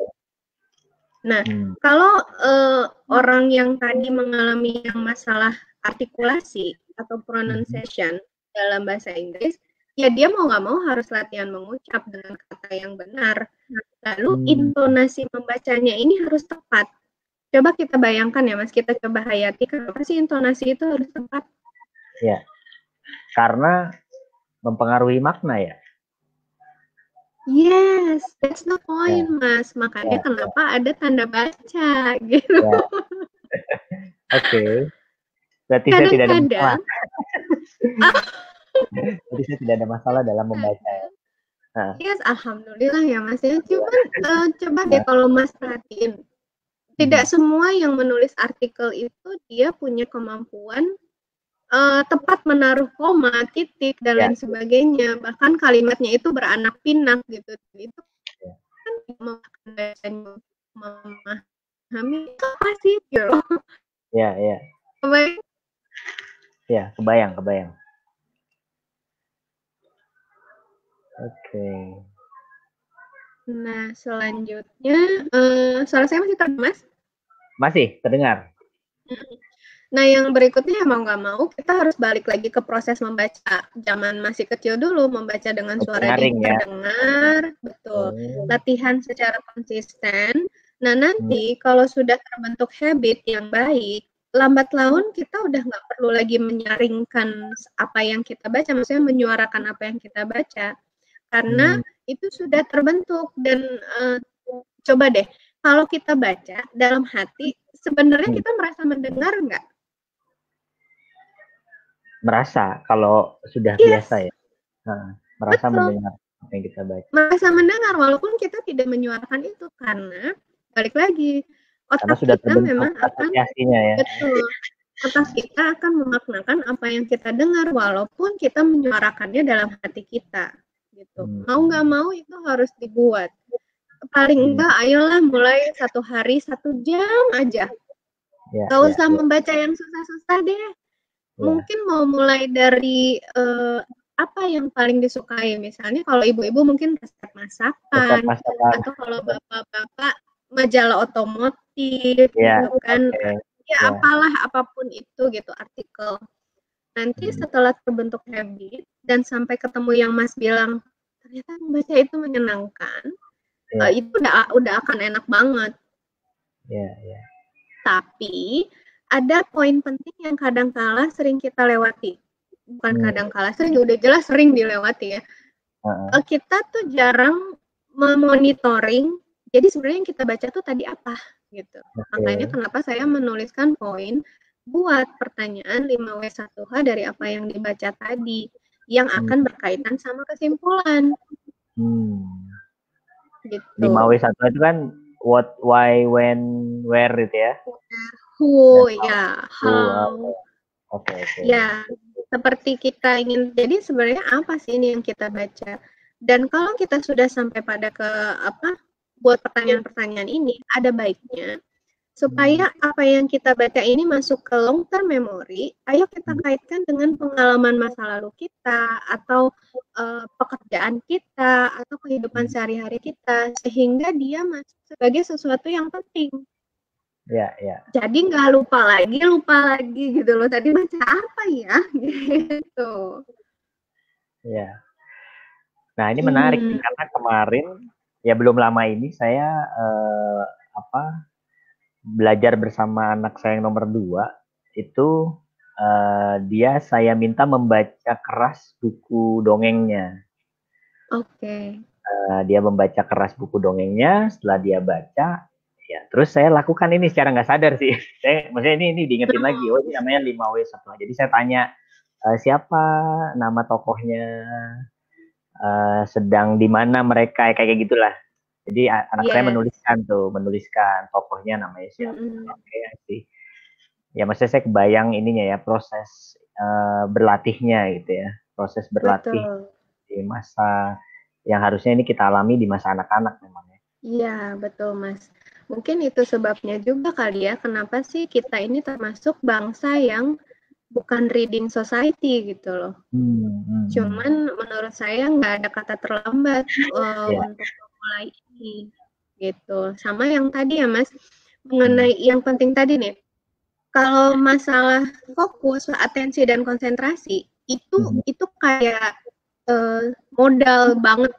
Nah, kalau orang yang tadi mengalami yang masalah artikulasi atau pronunciation dalam bahasa Inggris, ya dia mau nggak mau harus latihan mengucap dengan kata yang benar. Lalu intonasi membacanya ini harus tepat. Coba kita bayangkan ya Mas, kita coba hayati, kenapa sih intonasi itu harus tepat? Ya, karena mempengaruhi makna ya. Yes, that's the point, Mas. Makanya kenapa ada tanda baca gitu. Oke. Berarti saya tidak ada masalah. Jadi saya tidak ada masalah dalam membaca. Yes, alhamdulillah ya Mas ya. Cuman coba deh kalau Mas perhatiin, tidak semua yang menulis artikel itu dia punya kemampuan tepat menaruh koma, titik, dan lain sebagainya. Bahkan kalimatnya itu beranak pinak gitu. Itu kan memahami itu apa sih gitu. Ya. Kebayang? Ya, kebayang. Oke. Nah, selanjutnya, suara saya masih terdengar, Mas? Masih, terdengar. Nah, yang berikutnya mau nggak mau kita harus balik lagi ke proses membaca. Zaman masih kecil dulu, membaca dengan suara terdengar, betul. Latihan secara konsisten. Nah, nanti kalau sudah terbentuk habit yang baik, lambat laun kita udah nggak perlu lagi menyaringkan apa yang kita baca, maksudnya menyuarakan apa yang kita baca. Karena itu sudah terbentuk dan coba deh, kalau kita baca dalam hati, sebenarnya kita merasa mendengar nggak? Merasa kalau sudah biasa ya. Merasa mendengar apa yang kita baca. Merasa mendengar walaupun kita tidak menyuarakan itu, karena balik lagi otak sudah kita memang akan ya. Betul. Otak kita akan memaknakan apa yang kita dengar walaupun kita menyuarakannya dalam hati kita gitu. Mau nggak mau itu harus dibuat. Paling enggak ayolah mulai 1 hari 1 jam aja. Gak usah membaca yang susah-susah deh. Mungkin mau mulai dari apa yang paling disukai, misalnya kalau ibu-ibu mungkin resep masakan, atau kalau bapak-bapak majalah otomotif gitu kan, ya apalah apapun itu gitu, artikel. Nanti setelah terbentuk habit dan sampai ketemu yang Mas bilang ternyata membaca itu menyenangkan, itu udah akan enak banget. Tapi ada poin penting yang kadang-kala sering kita lewati. Bukan kadang-kala, sering, udah jelas sering dilewati ya. Kita tuh jarang memonitoring, jadi sebenarnya yang kita baca tuh tadi apa gitu. Makanya kenapa saya menuliskan poin buat pertanyaan 5W1H dari apa yang dibaca tadi, yang akan berkaitan sama kesimpulan. Gitu. 5W1H itu kan what, why, when, where gitu ya. Who, ya, how. Ya, seperti kita ingin, jadi sebenarnya apa sih ini yang kita baca? Dan kalau kita sudah sampai pada buat pertanyaan-pertanyaan ini, ada baiknya supaya apa yang kita baca ini masuk ke long term memory, ayo kita kaitkan dengan pengalaman masa lalu kita, atau pekerjaan kita, atau kehidupan sehari-hari kita, sehingga dia masuk sebagai sesuatu yang penting. Ya, ya. Jadi nggak lupa lagi gitu loh. Tadi baca apa ya? Gitu. Ya. Nah, ini menarik nih, karena kemarin ya belum lama ini saya belajar bersama anak saya yang nomor 2 itu saya minta membaca keras buku dongengnya. Oke. Dia membaca keras buku dongengnya, setelah dia baca, ya terus saya lakukan ini secara nggak sadar sih. Maksudnya ini diingetin lagi, oh ini namanya 5W1. Jadi saya tanya siapa nama tokohnya, sedang di mana mereka, kayak gitulah. Jadi anak saya menuliskan tokohnya namanya siapa. Oke sih. Ya maksudnya saya kebayang ininya ya, proses berlatihnya gitu ya, proses berlatih di masa yang harusnya ini kita alami di masa anak-anak memang ya. Iya, betul Mas. Mungkin itu sebabnya juga kali ya, kenapa sih kita ini termasuk bangsa yang bukan reading society gitu loh. Cuman menurut saya nggak ada kata terlambat untuk memulai ini gitu. Sama yang tadi ya Mas, mengenai yang penting tadi nih, kalau masalah fokus, atensi dan konsentrasi itu kayak modal banget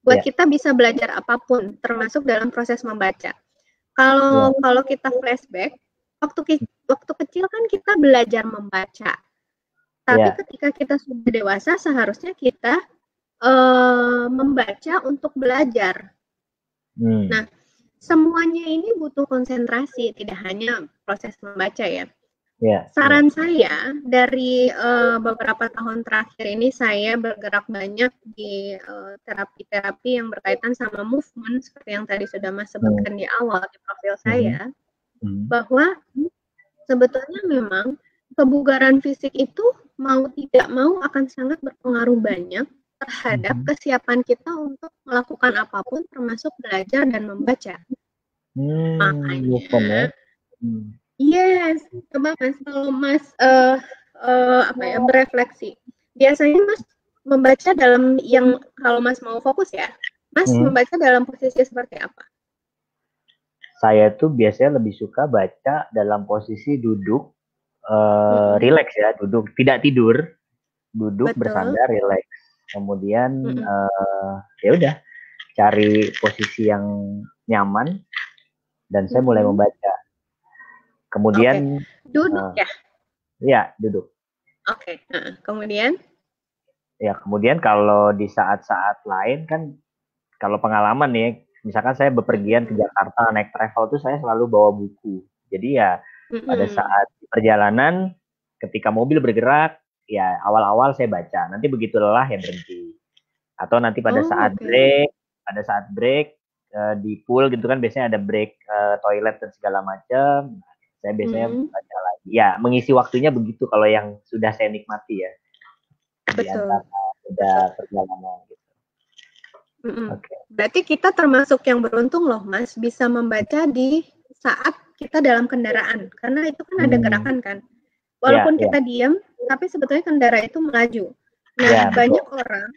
buat kita bisa belajar apapun, termasuk dalam proses membaca. Kalau kita flashback, waktu kecil kan kita belajar membaca, tapi ketika kita sudah dewasa seharusnya kita membaca untuk belajar. Nah, semuanya ini butuh konsentrasi, tidak hanya proses membaca ya. Saran saya dari beberapa tahun terakhir ini saya bergerak banyak di terapi-terapi yang berkaitan sama movement, seperti yang tadi sudah Mas sebutkan di awal di profil saya, bahwa sebetulnya memang kebugaran fisik itu mau tidak mau akan sangat berpengaruh banyak terhadap kesiapan kita untuk melakukan apapun, termasuk belajar dan membaca. Makanya, yes, coba Mas, kalau Mas berefleksi, biasanya Mas membaca dalam yang, kalau Mas mau fokus ya, Mas membaca dalam posisi seperti apa? Saya tuh biasanya lebih suka baca dalam posisi duduk, rileks ya, duduk tidak tidur, duduk bersandar rileks. Kemudian ya udah cari posisi yang nyaman dan saya mulai membaca. Kemudian duduk ya? Ya, duduk. Oke. Kemudian? Ya, kemudian kalau di saat-saat lain kan, kalau pengalaman nih, misalkan saya bepergian ke Jakarta naik travel tuh saya selalu bawa buku. Jadi ya pada saat perjalanan, ketika mobil bergerak, ya awal-awal saya baca. Nanti begitu lelah ya berhenti. Atau nanti pada saat break di pool gitu kan biasanya ada break toilet dan segala macam. Saya biasanya baca lagi. Ya, mengisi waktunya begitu kalau yang sudah saya nikmati ya. Di antara perjalanan gitu. Berarti kita termasuk yang beruntung loh Mas, bisa membaca di saat kita dalam kendaraan, karena itu kan ada gerakan kan. Walaupun kita diam, tapi sebetulnya kendaraan itu melaju. Nah, banyak orang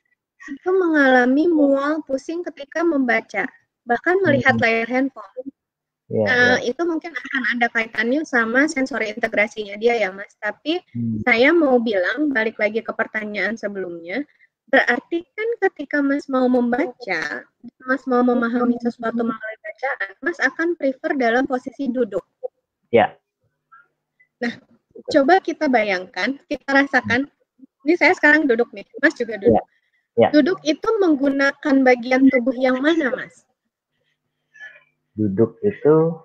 itu mengalami mual, pusing ketika membaca, bahkan melihat layar handphone. Itu mungkin akan ada kaitannya sama sensori integrasinya dia ya Mas. Tapi saya mau bilang, balik lagi ke pertanyaan sebelumnya, berarti kan ketika Mas mau membaca, Mas mau memahami sesuatu melalui bacaan, Mas akan prefer dalam posisi duduk. Ya. Nah, coba kita bayangkan, kita rasakan, ini saya sekarang duduk nih, Mas juga duduk. Duduk itu menggunakan bagian tubuh yang mana Mas? Duduk itu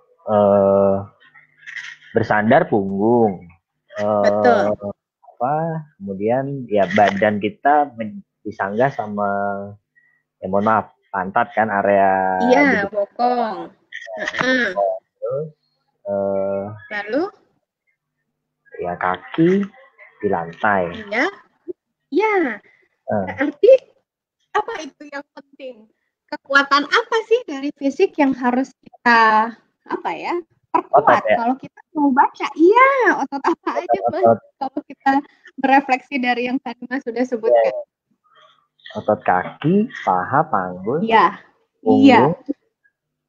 bersandar punggung, kemudian ya badan kita disanggah sama, ya mohon maaf, pantat kan, area bokong. Terus lalu ya kaki di lantai. Ya. Berarti apa itu yang penting? Kekuatan apa sih dari fisik yang harus kita apa ya, Otot perkuat ya, kalau kita mau baca. Iya, otot apa aja Mas otot, kalau kita berefleksi dari yang tadi Mas sudah sebutkan? ya, otot kaki, paha, panggul, Iya, iya, punggung,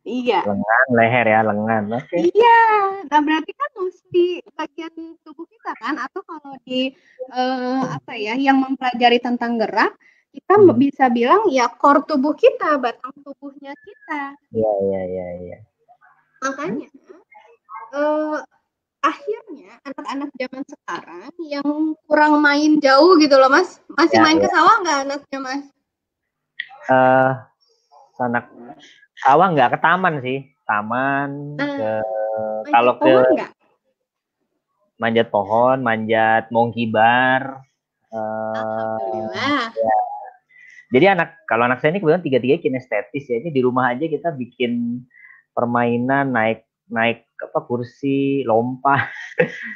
iya. lengan, leher ya, lengan. Oke. Iya, nah berarti kan mesti bagian tubuh kita kan, atau kalau di apa ya, yang mempelajari tentang gerak, kita Hmm. bisa bilang ya core tubuh kita, batang tubuhnya kita. Iya, iya, iya, iya. Makanya akhirnya anak-anak zaman sekarang yang kurang main jauh gitu loh Mas, masih Ya, main ke ya. sawah nggak anaknya Mas? Eh, Sanak sawah nggak ke taman sih. Taman ke Nah, kalau manjat ke pohon nggak? manjat pohon, manjat monkey bar. Alhamdulillah. Ya. Jadi kalau anak saya ini kebetulan tiga-tiga kinestetis ya. Ini di rumah aja kita bikin permainan naik naik apa kursi, lompat.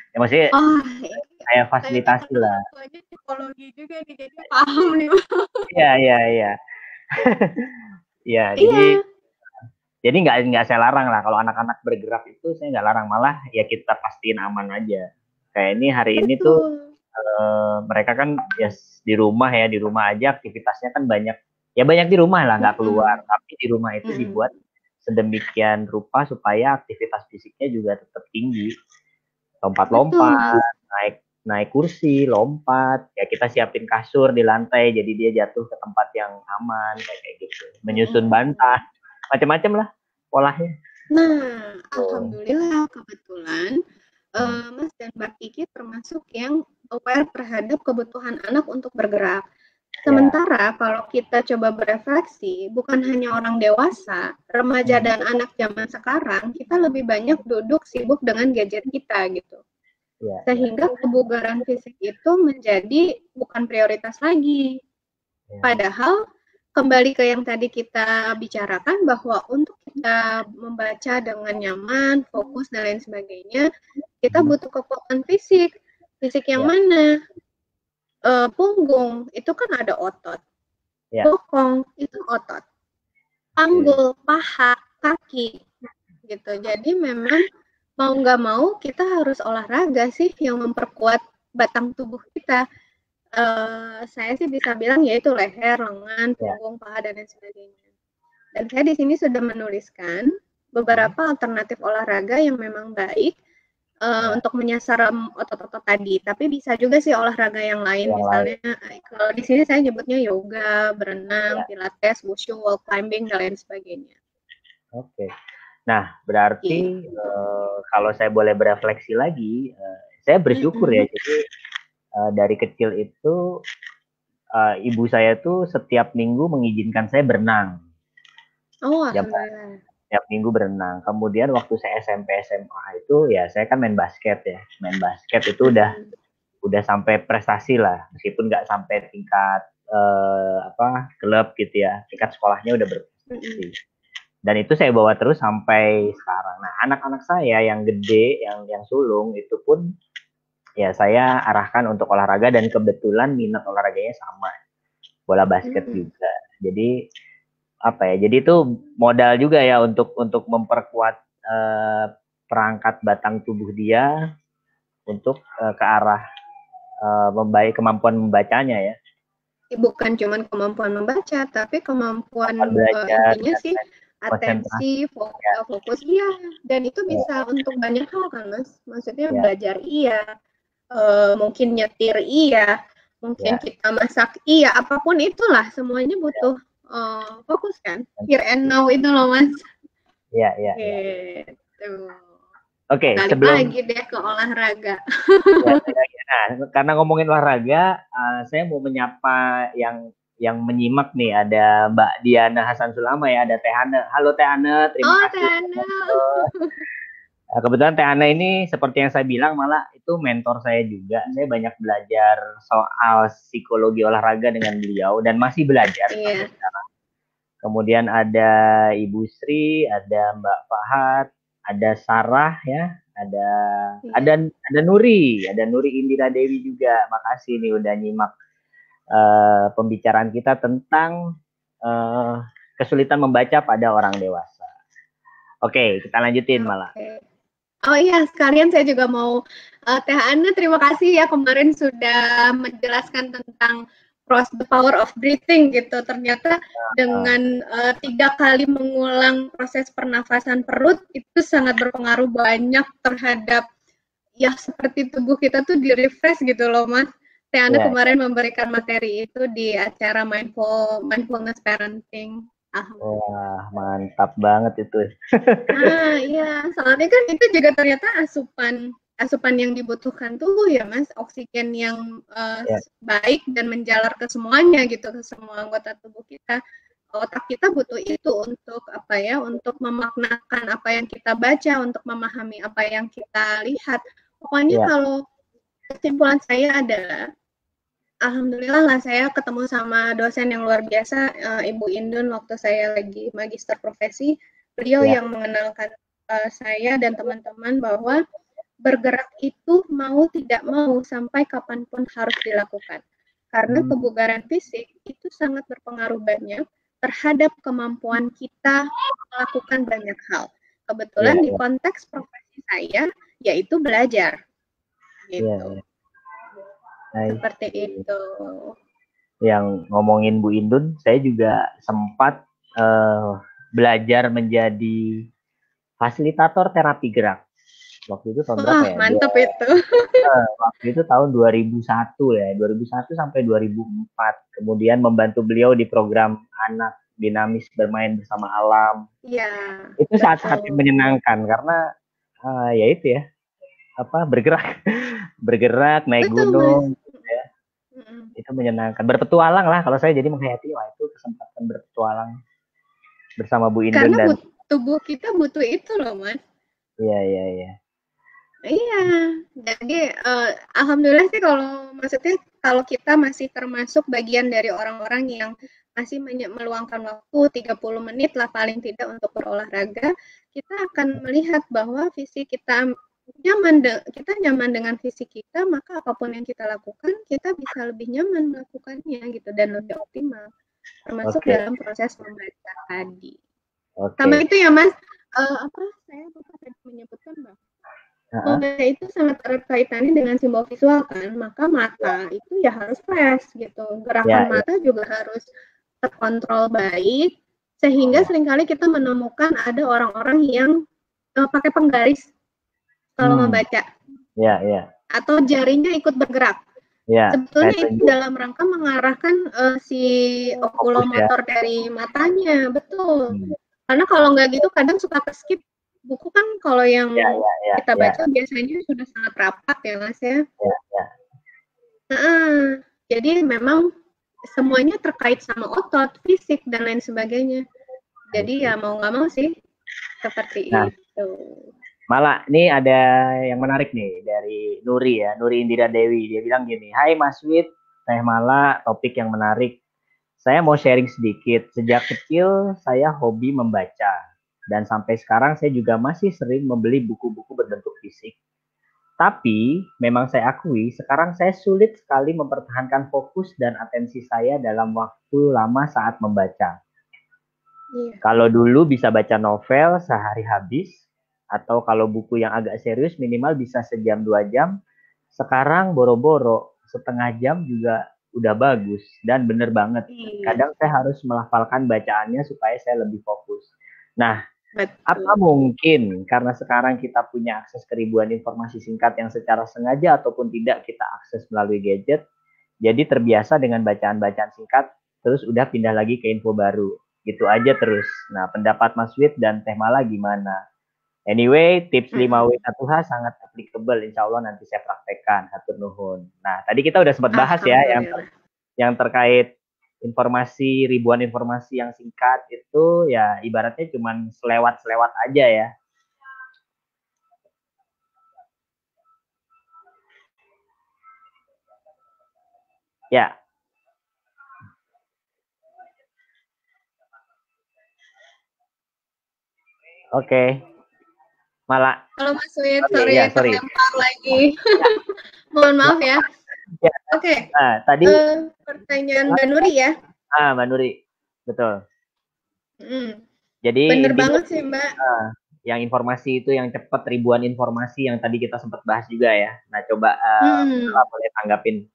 Ya maksudnya Oh, kayak kayaknya fasilitasi karena lah. orang tuanya psikologi juga nih, jadi paham nih. Iya, iya, iya. Iya, jadi Iya, nggak saya larang lah kalau anak-anak bergerak itu saya nggak larang, malah ya kita pastiin aman aja. Kayak ini hari ini tuh betul. mereka kan ya di rumah aja aktivitasnya kan banyak, ya banyak di rumah lah nggak keluar, Mm-mm. tapi di rumah itu Mm-mm. dibuat sedemikian rupa supaya aktivitas fisiknya juga tetap tinggi, Betul, Mas. lompat-lompat, naik naik kursi, lompat, ya kita siapin kasur di lantai jadi dia jatuh ke tempat yang aman kayak gitu, menyusun bantal, Mm-mm. macam-macam lah polanya. Nah, Oh. alhamdulillah kebetulan Mas dan Mbak Kiki termasuk yang aware terhadap kebutuhan anak untuk bergerak. Ya. Sementara kalau kita coba berefleksi, bukan hanya orang dewasa, remaja Hmm. dan anak zaman sekarang, kita lebih banyak duduk sibuk dengan gadget kita gitu. Ya, ya, Sehingga kebugaran fisik itu menjadi bukan prioritas lagi. ya. Padahal kembali ke yang tadi kita bicarakan bahwa untuk kita membaca dengan nyaman, fokus dan lain sebagainya, kita Hmm. butuh kekuatan fisik. Fisik yang Ya, mana? Punggung itu kan ada otot, ya. bokong itu otot, Oke. panggul, paha, kaki gitu. Jadi memang mau nggak mau kita harus olahraga sih yang memperkuat batang tubuh kita. Saya sih bisa bilang yaitu leher, lengan, Ya. punggung, paha dan lain sebagainya. Dan saya di sini sudah menuliskan Hmm. beberapa alternatif olahraga yang memang baik Ya. untuk menyasar otot-otot tadi. Tapi bisa juga sih olahraga yang lain, Yang lain. misalnya kalau di sini saya nyebutnya yoga, berenang, Ya. pilates, wushu, wall climbing dan lain sebagainya. Oke. Nah, berarti Gitu. kalau saya boleh berefleksi lagi, saya bersyukur ya. Mm-mm. Jadi dari kecil itu ibu saya tuh setiap minggu mengizinkan saya berenang. Oh, Jam alhamdulillah. Setiap minggu berenang. Kemudian waktu saya SMP SMA itu ya saya kan main basket ya. Main basket itu Mm-mm. udah sampai prestasi lah, meskipun nggak sampai tingkat apa klub gitu ya. Tingkat sekolahnya udah Mm-mm. berprestasi. Dan itu saya bawa terus sampai sekarang. Nah, anak-anak saya yang gede, yang sulung itu pun ya saya arahkan untuk olahraga dan kebetulan minat olahraganya sama, bola basket Mm-mm. juga. Jadi apa ya? Jadi itu modal juga ya untuk memperkuat eh, perangkat batang tubuh dia untuk ke arah kemampuan membacanya ya. Bukan cuma kemampuan membaca, tapi kemampuan Kemampuan belajar intinya dan sih konsentrasi atensi, ya. fokus iya, dan itu bisa Ya, untuk banyak hal kan Mas. Maksudnya ya, belajar iya, mungkin nyetir iya, mungkin ya. kita masak iya, apapun itulah semuanya Ya, butuh fokus kan. Here and konsentrasi. now itu loh Mas. Ya, ya, ya. Gitu. Oke, Balik sebelum lagi deh ke olahraga. ya, nah, karena ngomongin olahraga, saya mau menyapa yang menyimak nih, ada Mbak Diana Hasan Sulama ya, ada Teh Hana. Halo Teh Hana, terima Oh, kasih. Tana. Kebetulan Teh Hana ini seperti yang saya bilang malah itu mentor saya juga. Saya banyak belajar soal psikologi olahraga dengan beliau dan masih belajar sampai Iya. sekarang. Kemudian ada Ibu Sri, ada Mbak Fahad, ada Sarah ya, ada Iya. Ada Nuri Indira Dewi juga. Makasih nih udah nyimak pembicaraan kita tentang uh, kesulitan membaca pada orang dewasa. Oke, kita lanjutin malah. Oh iya, sekalian saya juga mau Teh Ana, terima kasih ya kemarin sudah menjelaskan tentang the power of breathing gitu. Ternyata dengan 3 kali mengulang proses pernafasan perut itu sangat berpengaruh banyak terhadap ya seperti tubuh kita tuh di-refresh gitu loh, Mas. Teh Ana kemarin memberikan materi itu di acara mindfulness parenting. Wah, mantap banget itu. Nah, iya, soalnya kan itu juga ternyata asupan yang dibutuhkan tubuh ya, Mas, oksigen yang baik dan menjalar ke semuanya gitu, ke semua anggota tubuh kita. Otak kita butuh itu untuk apa ya, untuk memaknakan apa yang kita baca, untuk memahami apa yang kita lihat. Pokoknya kalau kesimpulan saya adalah alhamdulillah lah saya ketemu sama dosen yang luar biasa, Ibu Indun waktu saya lagi magister profesi. Beliau yang mengenalkan saya dan teman-teman bahwa bergerak itu mau tidak mau sampai kapanpun harus dilakukan. Karena kebugaran fisik itu sangat berpengaruh banyak terhadap kemampuan kita melakukan banyak hal. Kebetulan di konteks profesi saya yaitu belajar. Gitu. Seperti itu. Yang ngomongin Bu Indun, saya juga sempat belajar menjadi fasilitator terapi gerak. Waktu itu tahun berapa ya? Mantap itu. Waktu itu tahun 2001 ya, 2001 sampai 2004. Kemudian membantu beliau di program anak dinamis bermain bersama alam. Iya. Itu saat-saat menyenangkan karena ya itu ya, bergerak naik gunung. Ya. Itu menyenangkan, berpetualang lah kalau saya, jadi menghayati wah itu kesempatan berpetualang bersama Bu Indun. Karena tubuh kita butuh itu loh, Mas. Iya. Iya, jadi alhamdulillah sih kalau kita masih termasuk bagian dari orang-orang yang masih meluangkan waktu 30 menit lah paling tidak untuk berolahraga, kita akan melihat bahwa fisik kita nyaman dengan fisik kita, maka apapun yang kita lakukan, kita bisa lebih nyaman melakukannya gitu dan lebih optimal. Termasuk dalam proses membaca tadi. Sama itu ya, Mas, saya lupa tadi menyebutkan bahwa membaca itu sangat erat kaitannya dengan simbol visual kan, maka mata itu ya harus fresh gitu. Gerakan mata juga harus terkontrol baik, sehingga seringkali kita menemukan ada orang-orang yang pakai penggaris kalau membaca. Atau jarinya ikut bergerak. Sebetulnya itu dalam rangka mengarahkan si okulomotor dari matanya, betul. Karena kalau nggak gitu kadang suka keskip. Buku kan kalau yang kita baca biasanya sudah sangat rapat ya, Mas ya. Jadi memang semuanya terkait sama otot, fisik dan lain sebagainya. Jadi ya mau nggak mau sih seperti itu. Malah ini ada yang menarik nih dari Nuri ya, Nuri Indira Dewi. Dia bilang gini, "Hai Mas Wid, Teh Mala, topik yang menarik. Saya mau sharing sedikit. Sejak kecil saya hobi membaca. Dan sampai sekarang saya juga masih sering membeli buku-buku berbentuk fisik. Tapi memang saya akui sekarang saya sulit sekali mempertahankan fokus dan atensi saya dalam waktu lama saat membaca. Kalau dulu bisa baca novel sehari habis, atau kalau buku yang agak serius minimal bisa sejam 2 jam, sekarang boro-boro setengah jam juga udah bagus. Dan bener banget, kadang saya harus melafalkan bacaannya supaya saya lebih fokus. Nah, apa mungkin karena sekarang kita punya akses ke ribuan informasi singkat yang secara sengaja ataupun tidak kita akses melalui gadget, jadi terbiasa dengan bacaan-bacaan singkat, terus udah pindah lagi ke info baru. Gitu aja terus. Nah, pendapat Mas Wid dan Teh Mala gimana? Anyway, tips 5W1H sangat applicable. Insya Allah nanti saya praktekkan. Hatur nuhun. Nah, tadi kita udah sempat bahas ya yang terkait informasi, ribuan informasi yang singkat itu ya ibaratnya cuman selewat-selewat aja ya. Ya. Oke. Malah. Halo Mas Wid, sorry. Terlempar lagi. Mohon maaf ya. Oke. Nah, tadi pertanyaan Mbak Nuri ya. Mbak Nuri. Betul. Jadi bener banget sih Mbak. yang informasi itu yang cepat, ribuan informasi yang tadi kita sempat bahas juga ya. Nah, coba Hmm. boleh tanggapin.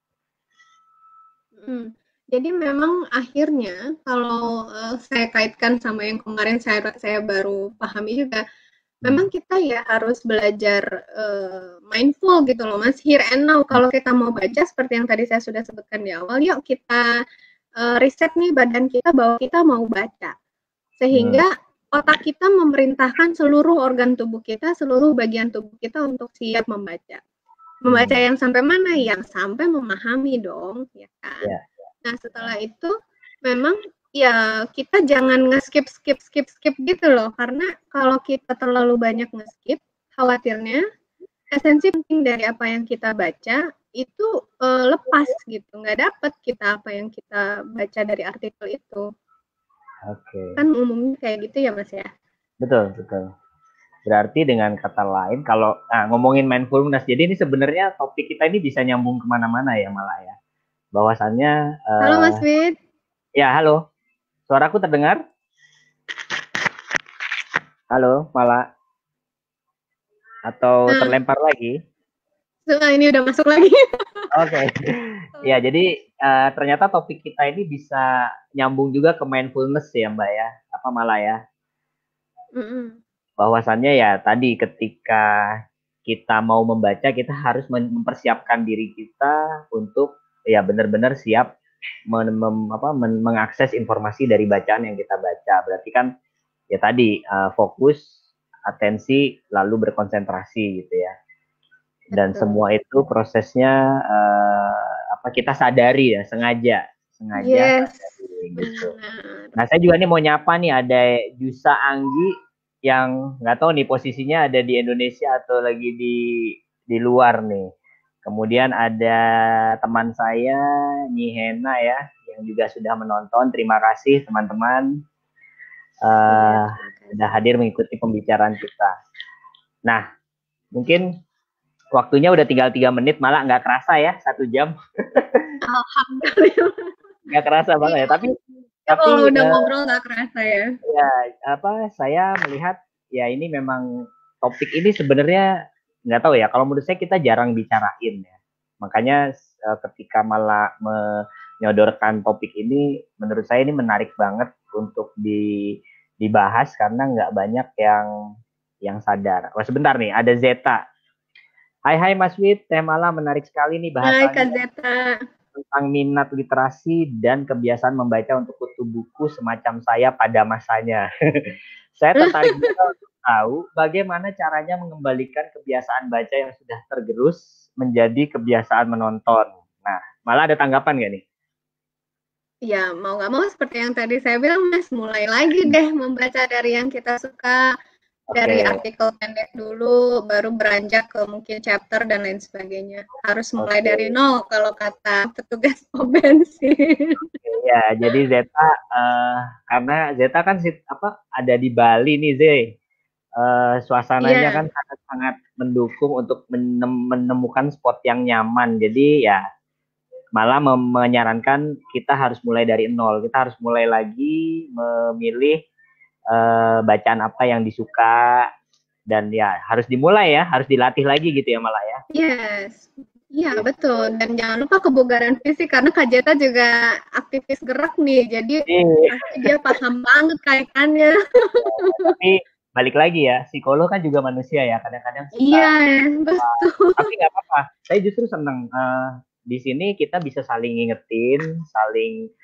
Jadi memang akhirnya kalau saya kaitkan sama yang kemarin saya baru pahami juga, memang kita ya harus belajar mindful gitu loh Mas, here and now. Kalau kita mau baca seperti yang tadi saya sudah sebutkan di awal, yuk kita riset nih badan kita bahwa kita mau baca. Sehingga otak kita memerintahkan seluruh organ tubuh kita, seluruh bagian tubuh kita untuk siap membaca. Membaca yang sampai mana? Yang sampai memahami dong, ya kan? Ya. Nah, setelah itu memang ya kita jangan skip gitu loh, karena kalau kita terlalu banyak skip, khawatirnya esensi penting dari apa yang kita baca itu lepas gitu, nggak dapat kita apa yang kita baca dari artikel itu. Oke. Kan umumnya kayak gitu ya Mas ya? Betul, betul. Berarti dengan kata lain, kalau ngomongin mindfulness, jadi ini sebenarnya topik kita ini bisa nyambung kemana-mana ya malah ya. Bahwasannya, Halo Mas Wid. ya halo, suaraku terdengar? Halo, malah atau terlempar lagi? Ini udah masuk lagi. Oke. Ya, jadi ternyata topik kita ini bisa nyambung juga ke mindfulness ya Mbak ya, apa malah ya. Bahwasannya ya tadi ketika kita mau membaca, kita harus mempersiapkan diri kita untuk ya benar-benar siap mengakses informasi dari bacaan yang kita baca. Berarti kan ya tadi fokus, atensi, lalu berkonsentrasi gitu ya. Dan Betul. semua itu prosesnya kita sadari ya, sengaja Yes. sadari gitu. Nah, saya juga nih mau nyapa nih, ada Jusa Anggi yang nggak tahu nih posisinya ada di Indonesia atau lagi di luar nih. Kemudian ada teman saya Nyi Hena ya yang juga sudah menonton. Terima kasih teman-teman sudah hadir mengikuti pembicaraan kita. Nah, mungkin waktunya udah tinggal 3 menit, malah nggak kerasa ya 1 jam. Alhamdulillah. Nggak kerasa banget ya, tapi kalau udah ngobrol nggak kerasa ya. Ya, saya melihat ya ini memang topik ini sebenarnya nggak tahu ya. Kalau menurut saya kita jarang bicarain ya. Makanya ketika malah menyodorkan topik ini, menurut saya ini menarik banget untuk dibahas karena nggak banyak yang sadar. Oh, sebentar nih, ada Zeta. Hai Mas Wid, teh malam menarik sekali nih bahasannya. Hai Kak Zeta. Tentang minat literasi dan kebiasaan membaca untuk kutu buku semacam saya pada masanya. Saya tertarik juga untuk tahu bagaimana caranya mengembalikan kebiasaan baca yang sudah tergerus menjadi kebiasaan menonton. Nah, malah ada tanggapan nggak nih? Ya, mau nggak mau seperti yang tadi saya bilang, Mas, mulai lagi deh membaca dari yang kita suka. Dari artikel pendek dulu, baru beranjak ke mungkin chapter dan lain sebagainya. Harus mulai dari nol kalau kata petugas pom bensin. Ya, jadi Zeta karena Zeta kan ada di Bali nih, Zee. Suasananya kan sangat mendukung untuk menemukan spot yang nyaman. Jadi ya malah menyarankan kita harus mulai dari nol. Kita harus mulai lagi memilih bacaan apa yang disuka dan ya harus dimulai ya, harus dilatih lagi gitu ya malah ya. Yes. Iya, betul. Dan jangan lupa kebugaran fisik karena Kak Jeta juga aktivis gerak nih. Jadi pasti dia paham banget kaitannya. Tapi balik lagi ya, psikolog kan juga manusia ya, kadang-kadang suka. Iya, betul. Tapi nggak apa-apa. Saya justru senang di sini kita bisa saling ngingetin, saling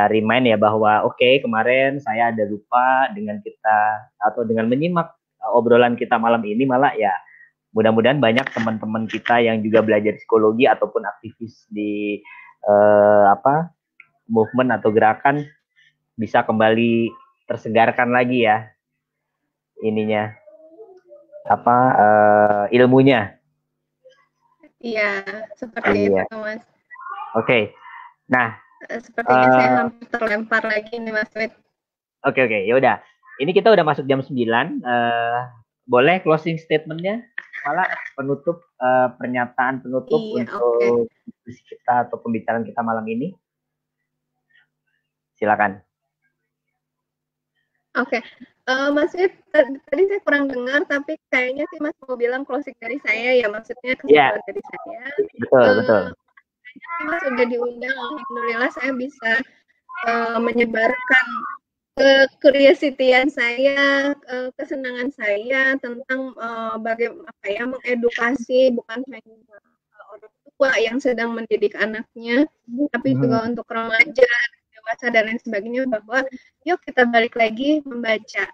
remind ya bahwa oke, kemarin saya ada lupa dengan kita atau dengan menyimak obrolan kita malam ini, malah ya mudah-mudahan banyak teman-teman kita yang juga belajar psikologi ataupun aktivis di movement atau gerakan bisa kembali tersegarkan lagi ya ininya ilmunya. Iya, seperti itu Mas. Oke. Nah, sepertinya saya hampir terlempar lagi nih Mas Wid. Oke, ya udah. Ini kita udah masuk jam 9. Boleh closing statement-nya? Malah penutup pernyataan penutup untuk diskusi kita atau pembicaraan kita malam ini. Silakan. Oke. Mas Wid, tadi saya kurang dengar, tapi kayaknya sih Mas mau bilang closing dari saya ya, maksudnya Ya, kesimpulan dari saya. betul, betul. Mas sudah diundang, alhamdulillah saya bisa menyebarkan curiosity-an saya, kesenangan saya tentang bagaimana apa ya, mengedukasi bukan hanya orang tua yang sedang mendidik anaknya, tapi juga untuk remaja, dewasa dan lain sebagainya, bahwa yuk kita balik lagi membaca,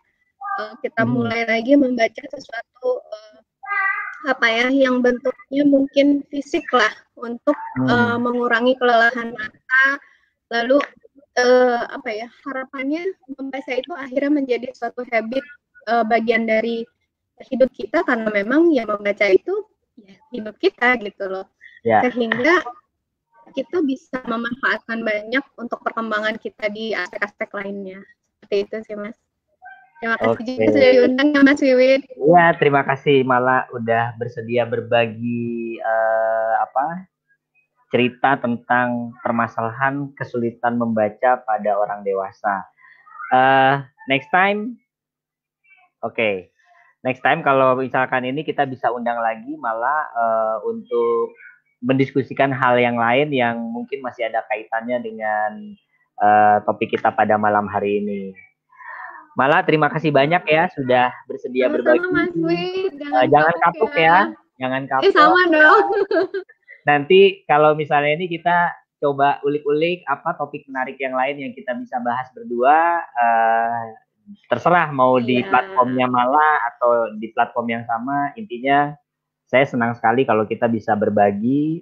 kita mulai lagi membaca sesuatu apa ya yang bentuknya mungkin fisik lah untuk mengurangi kelelahan mata, lalu apa ya, harapannya membaca itu akhirnya menjadi suatu habit bagian dari hidup kita, karena memang yang membaca itu ya hidup kita gitu loh. Ya. Sehingga kita bisa memanfaatkan banyak untuk perkembangan kita di aspek-aspek lainnya. Seperti itu sih Mas. Terima kasih juga sudah diundang ya Mas Wiwit. Iya, terima kasih Mala udah bersedia berbagi cerita tentang permasalahan kesulitan membaca pada orang dewasa. Next time, oke. Next time kalau misalkan ini kita bisa undang lagi Mala untuk mendiskusikan hal yang lain yang mungkin masih ada kaitannya dengan topik kita pada malam hari ini. Mala, terima kasih banyak ya sudah bersedia berbagi. Mas Wid, jangan kapok ya. Jangan kapok. Sama dong. Nanti kalau misalnya ini kita coba ulik-ulik apa topik menarik yang lain yang kita bisa bahas berdua. Terserah mau di platformnya Mala atau di platform yang sama. Intinya saya senang sekali kalau kita bisa berbagi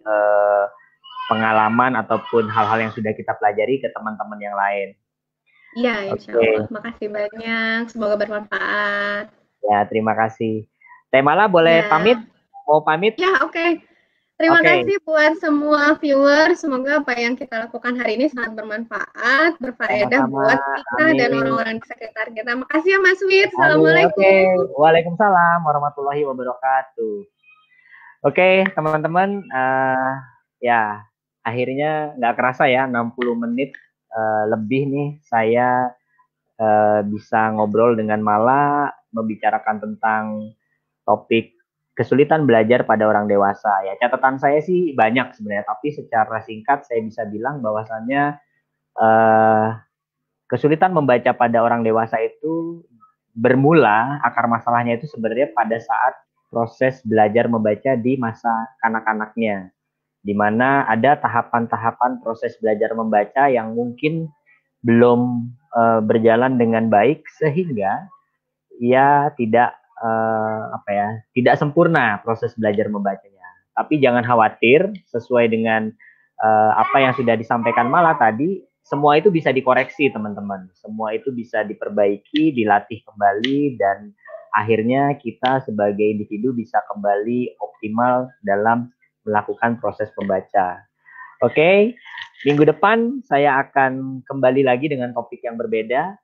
pengalaman ataupun hal-hal yang sudah kita pelajari ke teman-teman yang lain. Iya, insya Allah. Makasih banyak. Semoga bermanfaat. Ya, terima kasih. Teh Mala boleh pamit? Mau pamit? Ya, oke. Terima kasih buat semua viewer. Semoga apa yang kita lakukan hari ini sangat bermanfaat, berfaedah buat kita dan orang-orang di sekitar kita. Makasih ya Mas Wid. Assalamualaikum. Waalaikumsalam warahmatullahi wabarakatuh. Oke, teman-teman. Ya, akhirnya nggak kerasa ya 60 menit lebih nih saya bisa ngobrol dengan Mala, membicarakan tentang topik kesulitan belajar pada orang dewasa. Ya, catatan saya sih banyak sebenarnya, tapi secara singkat saya bisa bilang bahwasannya kesulitan membaca pada orang dewasa itu bermula, akar masalahnya itu sebenarnya pada saat proses belajar membaca di masa kanak-kanaknya, di mana ada tahapan-tahapan proses belajar membaca yang mungkin belum berjalan dengan baik sehingga ia tidak tidak sempurna proses belajar membacanya. Tapi jangan khawatir, sesuai dengan apa yang sudah disampaikan Mala tadi, semua itu bisa dikoreksi teman-teman. Semua itu bisa diperbaiki, dilatih kembali, dan akhirnya kita sebagai individu bisa kembali optimal dalam melakukan proses membaca. Oke, minggu depan saya akan kembali lagi dengan topik yang berbeda.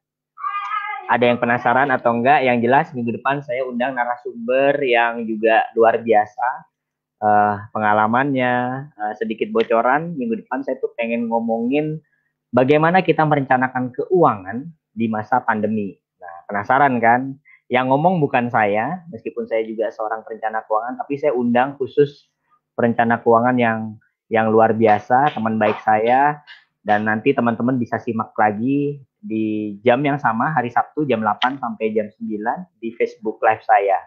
Ada yang penasaran atau enggak? Yang jelas minggu depan saya undang narasumber yang juga luar biasa pengalamannya. Sedikit bocoran, minggu depan saya tuh pengen ngomongin bagaimana kita merencanakan keuangan di masa pandemi. Nah, penasaran kan? Yang ngomong bukan saya, meskipun saya juga seorang perencana keuangan, tapi saya undang khusus perencana keuangan yang luar biasa, teman baik saya, dan nanti teman-teman bisa simak lagi di jam yang sama, hari Sabtu jam 8 sampai jam 9 di Facebook Live saya.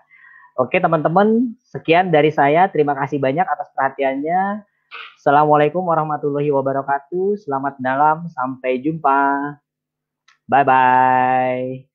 Oke teman-teman, sekian dari saya. Terima kasih banyak atas perhatiannya. Assalamualaikum warahmatullahi wabarakatuh. Selamat malam, sampai jumpa. Bye-bye.